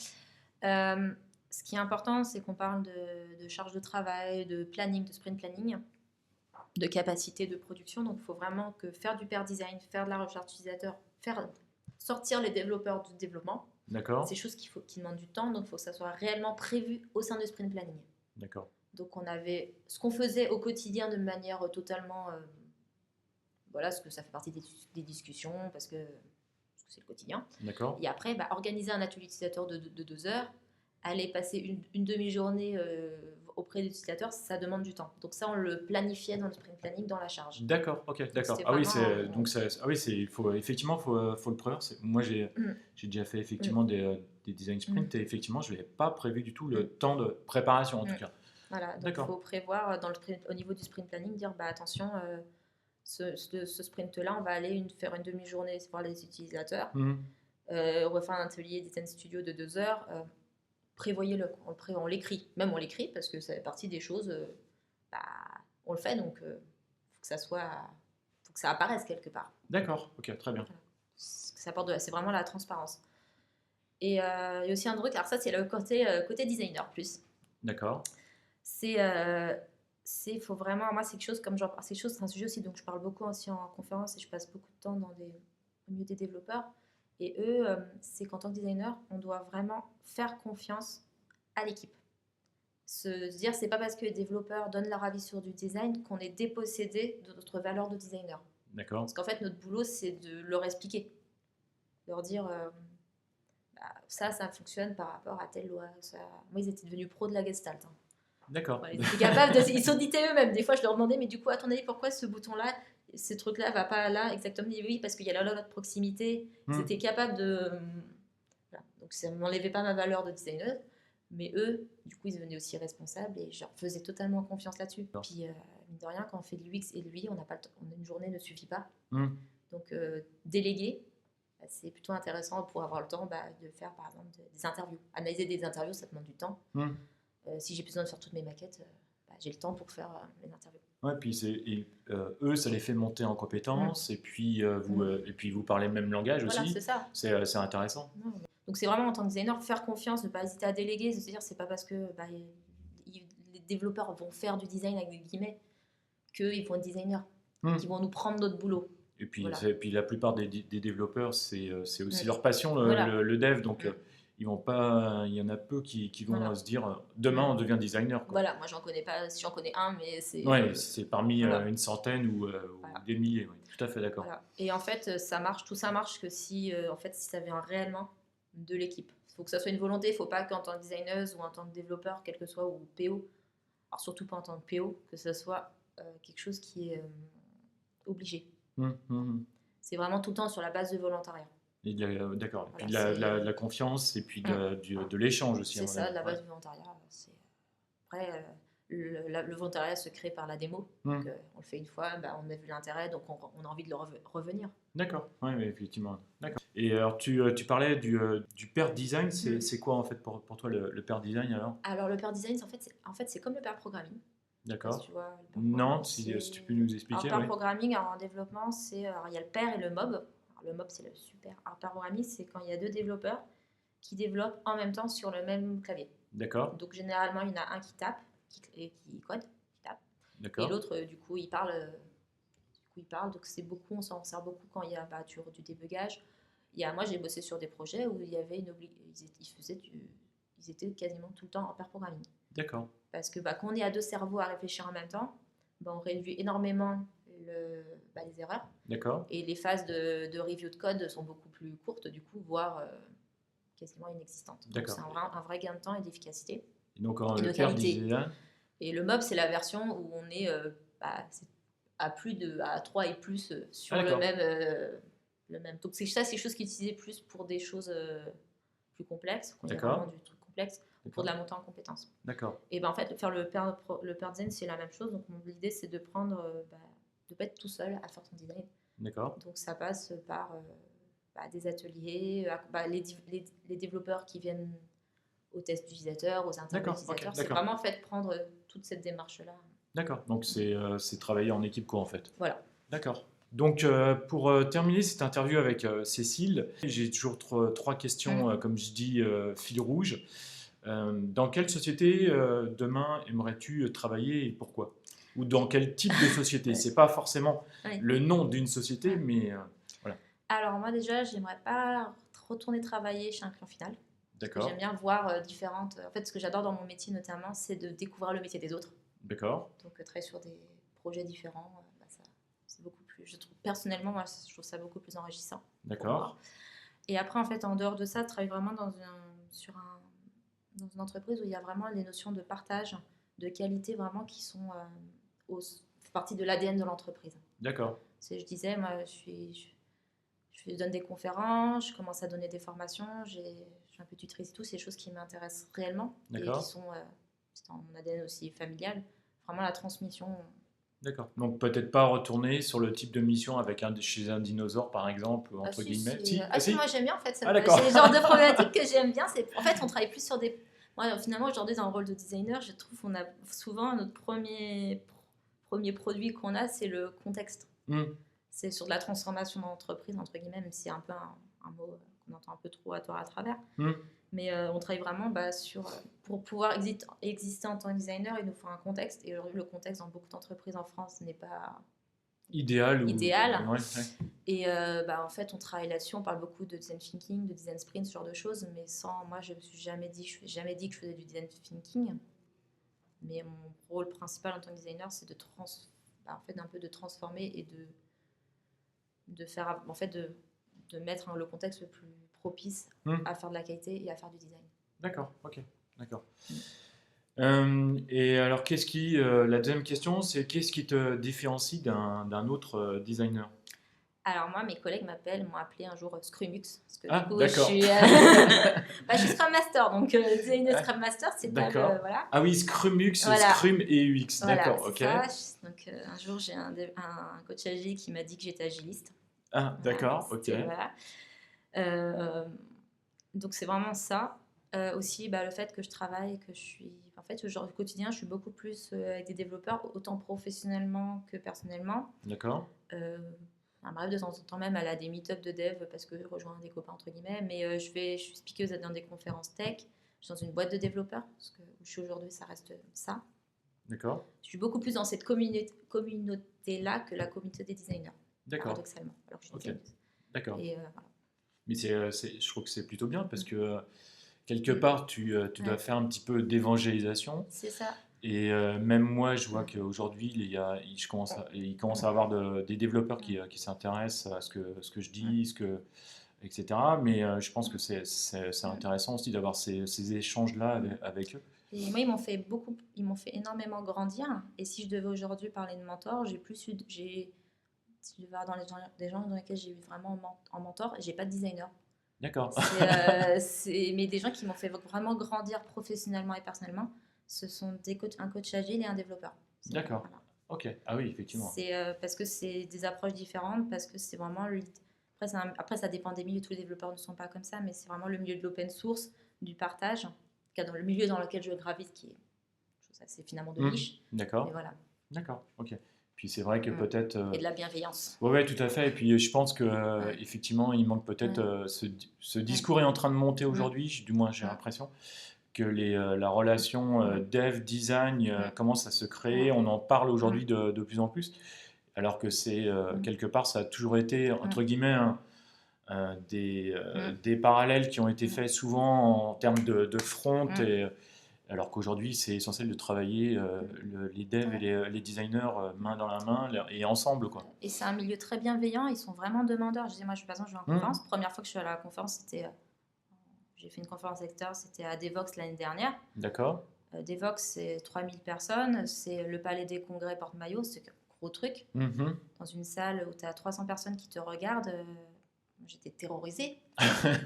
Ce qui est important, c'est qu'on parle de charge de travail, de planning, de sprint planning, de capacité de production. Donc, il faut vraiment que faire du pair design, faire de la recherche utilisateur, faire sortir les développeurs du développement. D'accord. C'est des choses qui demandent du temps. Donc, il faut que ça soit réellement prévu au sein du sprint planning. D'accord. Donc, on avait ce qu'on faisait au quotidien de manière totalement... voilà, parce que ça fait partie des discussions, parce que c'est le quotidien. D'accord. Et après, organiser un atelier utilisateur de 2 heures, aller passer une demi-journée auprès des utilisateurs, ça demande du temps. Donc ça, on le planifiait dans le sprint planning, dans la charge. D'accord, ok, d'accord. Ah oui, effectivement, faut le prévoir. Moi, j'ai déjà fait effectivement des design sprints et effectivement, je n'avais pas prévu du tout le temps de préparation en tout cas. Voilà, donc il faut prévoir au niveau du sprint planning, dire attention, ce sprint-là, on va aller faire une demi-journée voir les utilisateurs, refaire un atelier Design Studio de 2 heures. Prévoyez-le, on l'écrit, même on l'écrit parce que ça fait partie des choses, on le fait, donc faut que ça apparaisse quelque part. D'accord, ok, très bien. Voilà. C'est vraiment la transparence. Et il y a aussi un truc, alors ça c'est le côté designer plus. D'accord. C'est faut vraiment, moi c'est quelque chose, c'est un sujet aussi dont je parle beaucoup aussi en conférence et je passe beaucoup de temps au milieu des développeurs. Et eux, c'est qu'en tant que designer, on doit vraiment faire confiance à l'équipe. Se dire, c'est pas parce que les développeurs donnent leur avis sur du design qu'on est dépossédé de notre valeur de designer. D'accord. Parce qu'en fait, notre boulot, c'est de leur expliquer. Leur dire, ça fonctionne par rapport à telle loi. Moi, ils étaient devenus pros de la Gestalt. Hein. D'accord. Voilà, ils étaient capables ils s'auditaient eux-mêmes. Des fois, je leur demandais, mais du coup, à ton avis, pourquoi ce bouton-là, ce truc-là va pas là exactement? Oui, parce qu'il y a la loi de proximité. C'était capable de... Voilà. Donc ça ne m'enlevait pas ma valeur de designer, mais eux, du coup, ils devenaient aussi responsables et je leur faisais totalement confiance là-dessus. Puis, mine de rien, quand on fait de l'UX et de l'UI, une journée ne suffit pas. Donc, déléguer, c'est plutôt intéressant pour avoir le temps de faire, par exemple, des interviews. Analyser des interviews, ça demande du temps. Si j'ai besoin de faire toutes mes maquettes, j'ai le temps pour faire les interviews. Ouais, puis eux, ça les fait monter en compétences et puis vous parlez le même langage aussi. Voilà, c'est ça. C'est intéressant. Donc c'est vraiment en tant que designer, faire confiance, ne pas hésiter à déléguer, se dire c'est pas parce que les développeurs vont faire du design avec des guillemets qu'ils vont être designers, qu'ils vont nous prendre notre boulot. Et puis, puis la plupart des développeurs, c'est aussi leur passion, le dev, donc ils vont pas, il y en a peu qui vont se dire demain on devient designer. Quoi. Voilà, moi j'en connais un, mais c'est... Ouais, c'est parmi une centaine ou des milliers, ouais. Tout à fait d'accord. Voilà. Et en fait, tout ça marche que si ça vient réellement de l'équipe. Il faut que ça soit une volonté, il ne faut pas qu'en tant que designer ou en tant que développeur, quel que soit, ou PO, alors surtout pas en tant que PO, que ça soit quelque chose qui est obligé. C'est vraiment tout le temps sur la base de volontariat. D'accord. Voilà, puis de la confiance et puis de l'échange aussi. C'est ça, de la base du volontariat. Après, le volontariat se crée par la démo. Donc, on le fait une fois, on a vu l'intérêt, donc on a envie de le revenir. D'accord, oui, effectivement. D'accord. Et alors, tu parlais du pair design. C'est quoi en fait pour toi le pair design alors? Alors, le pair design, en fait, c'est comme le pair programming. D'accord. Si tu vois, non, si tu peux nous expliquer. Alors, pair programming, en développement, il y a le pair et le mob. Alors, le mob, c'est le super. Alors, pair programming, c'est quand il y a 2 développeurs qui développent en même temps sur le même clavier. D'accord. Donc, généralement, il y en a un qui tape, qui code, qui tape. D'accord. Et l'autre, du coup, il parle. Donc, c'est beaucoup, on s'en sert beaucoup quand il y a du débugage. Moi, j'ai bossé sur des projets où il y avait ils étaient quasiment tout le temps en pair programming. D'accord. Parce que quand on est à 2 cerveaux à réfléchir en même temps, on réduit énormément les erreurs. D'accord. Et les phases de review de code sont beaucoup plus courtes, du coup, voire quasiment inexistantes. Donc, c'est un vrai gain de temps et d'efficacité. Et donc, et le de pair qualité. design. Et le mob, c'est la version où on est à 3 et plus sur le même. Donc, c'est quelque chose qui est utilisé plus pour des choses plus complexes, quand il y a vraiment du truc complexe, pour de la montée en compétences. D'accord. Et en fait, faire le pair design, c'est la même chose. Donc, l'idée, c'est de prendre, de pas être tout seul à faire son design. D'accord. Donc, ça passe par des ateliers, les développeurs qui viennent aux tests d'utilisateurs, aux interviews d'utilisateurs. C'est vraiment en fait prendre toute cette démarche-là. D'accord. Donc, c'est travailler en équipe, quoi, en fait. Voilà. D'accord. Donc, pour terminer cette interview avec Cécile, j'ai toujours trois questions, comme je dis, fil rouge. Dans quelle société demain aimerais-tu travailler et pourquoi? Ou dans quel type de société? C'est pas forcément le nom d'une société, mais voilà. Alors moi déjà, j'aimerais pas retourner travailler chez un client final. D'accord. J'aime bien voir différentes. En fait, ce que j'adore dans mon métier notamment, c'est de découvrir le métier des autres. D'accord. Donc travailler sur des projets différents, c'est beaucoup plus. Je trouve personnellement, moi, je trouve ça beaucoup plus enrichissant. D'accord. Et après, en fait, en dehors de ça, travailler vraiment dans une entreprise où il y a vraiment les notions de partage, de qualité vraiment qui sont partie de l'ADN de l'entreprise. D'accord. Je disais, moi, je donne des conférences, je commence à donner des formations, j'ai un peu tutrice et tout, c'est des choses qui m'intéressent réellement et qui sont dans mon ADN aussi familial. Vraiment la transmission. D'accord. Donc peut-être pas retourner sur le type de mission chez un dinosaure, par exemple, entre guillemets. Si. Moi j'aime bien en fait. C'est le genre de problématique que j'aime bien. En fait, on travaille plus sur des. Moi, finalement, aujourd'hui, dans le rôle de designer, je trouve qu'on a souvent notre premier produit qu'on a, c'est le contexte. C'est sur de la transformation d'entreprise, entre guillemets, même si c'est un peu un mot qu'on entend un peu trop à tort à travers. Mais on travaille vraiment pour pouvoir exister en tant que designer, il nous faut un contexte. Et aujourd'hui, le contexte dans beaucoup d'entreprises en France n'est pas idéal. Et en fait, on travaille là-dessus. On parle beaucoup de design thinking, de design sprint, ce genre de choses. Mais moi, je ne me suis jamais dit que je faisais du design thinking. Mais mon rôle principal en tant que designer, c'est un peu de transformer et de faire, en fait, de mettre le contexte le plus propice à faire de la qualité et à faire du design. D'accord, ok, d'accord. Et alors, la deuxième question, c'est qu'est-ce qui te différencie d'un autre designer? Alors moi, mes collègues m'ont appelé un jour Scrumux. Parce que du coup, d'accord. Je suis Scrum Master, donc designer Scrum Master, c'est pas voilà. Ah oui, Scrumux, Scrum et UX, d'accord, ok. Ça. Donc un jour, j'ai un coach agile qui m'a dit que j'étais agiliste. Ah, d'accord, ok. Voilà. Donc c'est vraiment ça. Aussi, le fait que je travaille, que je suis... En fait, au quotidien, je suis beaucoup plus avec des développeurs, autant professionnellement que personnellement. D'accord. Bref, de temps en temps même, elle a des meet-up de dev parce que je rejoins des copains, entre guillemets. Mais je suis speakeuse dans des conférences tech. Je suis dans une boîte de développeurs, parce que où je suis aujourd'hui, ça reste ça. D'accord. Je suis beaucoup plus dans cette communauté-là que la communauté des designers. D'accord. Paradoxalement. Alors que je suis designeuse. D'accord. Et, voilà. Mais je trouve que c'est plutôt bien parce que quelque part, tu dois faire un petit peu d'évangélisation. C'est ça. Et même moi, je vois qu'aujourd'hui, il commence à avoir des développeurs qui s'intéressent à ce que je dis, etc. Mais je pense que c'est intéressant aussi d'avoir ces échanges-là avec eux. Et moi, ils m'ont fait énormément grandir. Et si je devais aujourd'hui parler de mentor, si je vais avoir des gens dans lesquels j'ai eu vraiment en mentor, j'ai pas de designer. D'accord. Mais des gens qui m'ont fait vraiment grandir professionnellement et personnellement, ce sont un coach agile et un développeur. D'accord. Voilà. Ok. Ah oui, effectivement. C'est parce que c'est des approches différentes, parce que c'est vraiment après ça dépend des milieux, tous les développeurs ne sont pas comme ça, mais c'est vraiment le milieu de l'open source, du partage, dans le milieu dans lequel je gravite, c'est finalement de niche. D'accord. Et voilà. D'accord. Ok. Puis c'est vrai que peut-être... Et de la bienveillance. Oui, tout à fait. Et puis je pense qu'effectivement, il manque peut-être... Ce discours est en train de monter aujourd'hui, du moins j'ai l'impression, que la relation dev-design commence à se créer. On en parle aujourd'hui de plus en plus, alors que quelque part, ça a toujours été, entre guillemets, des parallèles qui ont été faits souvent en termes de front, alors qu'aujourd'hui c'est essentiel de travailler les devs et les designers main dans la main et ensemble, quoi. Et c'est un milieu très bienveillant, ils sont vraiment demandeurs. Je disais, moi, par exemple, je vais en conférence. Première fois que je suis allée à la conférence, j'ai fait une conférence secteur, c'était à Devox l'année dernière. D'accord. Devox, c'est 3000 personnes, c'est le palais des congrès Porte-Maillot, c'est un gros truc. Dans une salle où tu as 300 personnes qui te regardent, j'étais terrorisée.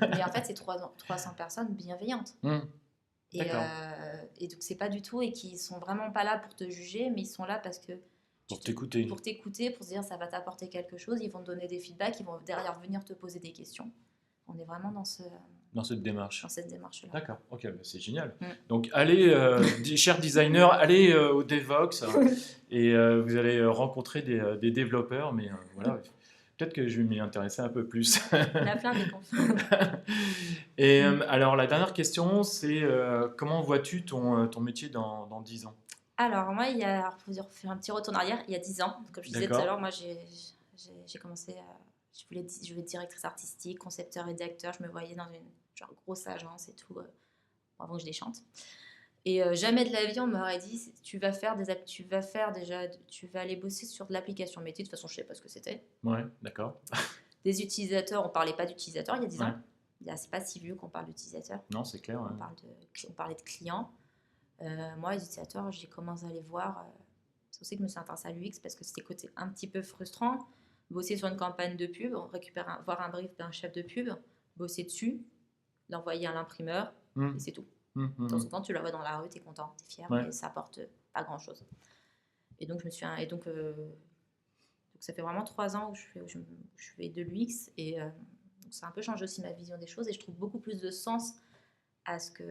Mais en fait, c'est 300 personnes bienveillantes. Et donc, c'est pas du tout, et qui sont vraiment pas là pour te juger, mais ils sont là parce que pour t'écouter, pour se dire ça va t'apporter quelque chose, ils vont te donner des feedbacks, ils vont derrière venir te poser des questions. On est vraiment dans cette démarche-là. D'accord, ok, bah c'est génial. Donc allez, chers designers, allez au Devox et vous allez rencontrer des développeurs, mais voilà, peut-être que je vais m'y intéresser un peu plus. On a plein de conférences. Et alors la dernière question, c'est comment vois-tu ton métier dans 10 ans ? Alors moi, pour faire un petit retour en arrière, il y a 10 ans, comme je disais tout à l'heure, moi j'ai commencé je voulais être directrice artistique, concepteur, rédacteur, je me voyais dans une grosse agence et tout, avant que je les chante. Et jamais de la vie on m'aurait dit tu vas aller bosser sur de l'application métier. De toute façon, je ne savais pas ce que c'était. Ouais, d'accord. Des utilisateurs, on ne parlait pas d'utilisateurs il y a 10 ans. C'est pas si vieux qu'on parle d'utilisateurs. Non, c'est clair. On parlait de clients. Moi, les utilisateurs, j'ai commencé à les voir. C'est aussi que je me suis intéressée à l'UX parce que c'était côté un petit peu frustrant. Bosser sur une campagne de pub, voir un brief d'un chef de pub, bosser dessus, l'envoyer à l'imprimeur, et c'est tout. De temps en temps, tu la vois dans la rue, tu es content, tu es fier, mais ça apporte pas grand-chose. Et donc, donc ça fait vraiment 3 ans où je fais de l'UX, et donc ça a un peu changé aussi ma vision des choses, et je trouve beaucoup plus de sens à ce que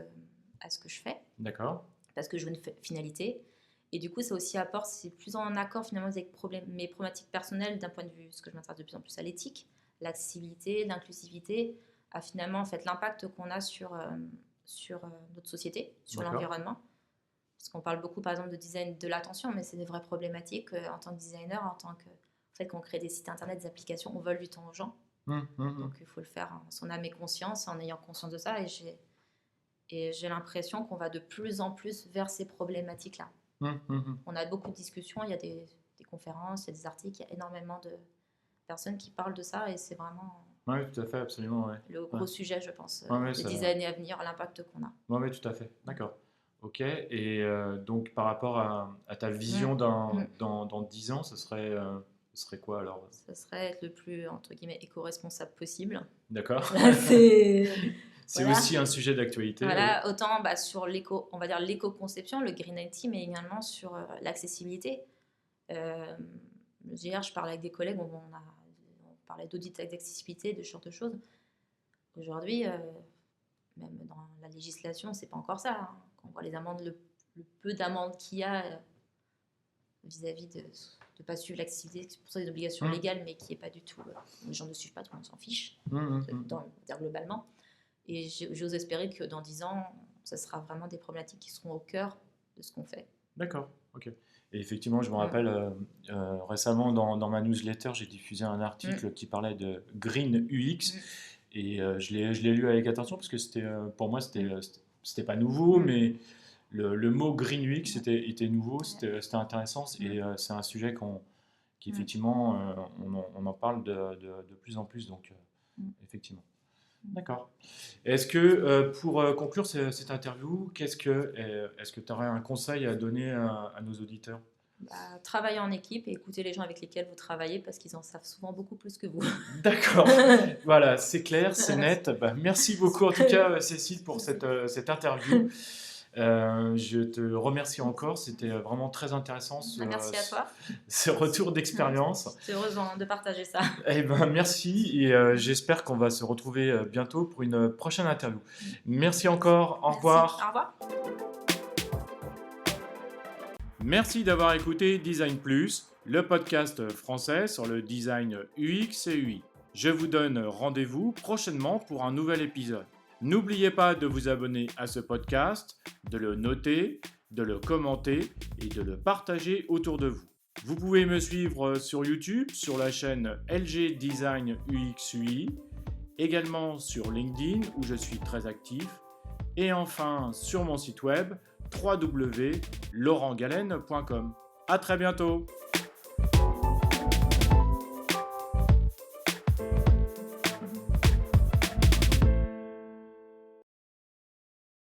je fais. D'accord. Parce que je veux une finalité. Et du coup, ça aussi apporte, c'est plus en accord finalement avec mes problématiques personnelles d'un point de vue, ce que je m'intéresse de plus en plus à l'éthique, l'accessibilité, l'inclusivité, à finalement en fait l'impact qu'on a sur notre société, sur l'environnement. Parce qu'on parle beaucoup par exemple de design de l'attention, mais c'est des vraies problématiques en tant que designer, qu'on crée des sites internet, des applications, on vole du temps aux gens. Donc il faut le faire en son âme et conscience, en ayant conscience de ça. Et j'ai l'impression qu'on va de plus en plus vers ces problématiques-là. On a beaucoup de discussions, il y a des conférences, il y a des articles, il y a énormément de personnes qui parlent de ça, et c'est vraiment oui, tout à fait, absolument, le gros sujet, je pense, des 10 années à venir, l'impact qu'on a. Oui, tout à fait, d'accord. Ok, et donc par rapport à ta vision dans 10 ans, ce serait quoi alors ? Ce serait être le plus, entre guillemets, éco-responsable possible. D'accord. C'est voilà. Aussi un sujet d'actualité. Voilà, autant sur on va dire l'éco-conception, le green IT, mais également sur l'accessibilité. Hier, je parlais avec des collègues, on parlait d'audit d'accessibilité, de ce genre de choses. Aujourd'hui, même dans la législation, c'est pas encore ça. Hein. Quand on voit les amendes, le peu d'amendes qu'il y a vis-à-vis de ne pas suivre l'accessibilité, c'est pour ça des obligations légales, mais qui n'est pas du tout. Les gens ne suivent pas, tout le monde s'en fiche, globalement. Et j'ose espérer que dans 10 ans, ça sera vraiment des problématiques qui seront au cœur de ce qu'on fait. D'accord, ok. Et effectivement, je me rappelle, récemment dans ma newsletter, j'ai diffusé un article qui parlait de Green UX. Et je l'ai lu avec attention parce que pour moi, c'était pas nouveau, mais le mot Green UX était nouveau, c'était intéressant. Et c'est un sujet qui effectivement, on en parle de plus en plus. Donc, effectivement. D'accord. Est-ce que, pour conclure cette interview, est-ce que tu aurais un conseil à donner à nos auditeurs ? Travailler en équipe et écouter les gens avec lesquels vous travaillez, parce qu'ils en savent souvent beaucoup plus que vous. D'accord. Voilà, c'est clair, c'est net. Merci beaucoup en tout cas, Cécile, pour cette interview. Je te remercie encore, c'était vraiment très intéressant merci à toi. Ce retour d'expérience. Je suis heureuse de partager ça. Merci, et j'espère qu'on va se retrouver bientôt pour une prochaine interview. Merci encore, au revoir. Au revoir. Merci d'avoir écouté Design Plus, le podcast français sur le design UX et UI. Je vous donne rendez-vous prochainement pour un nouvel épisode. N'oubliez pas de vous abonner à ce podcast, de le noter, de le commenter et de le partager autour de vous. Vous pouvez me suivre sur YouTube, sur la chaîne LG Design UX UI, également sur LinkedIn où je suis très actif, et enfin sur mon site web www.laurentgalen.com. À très bientôt.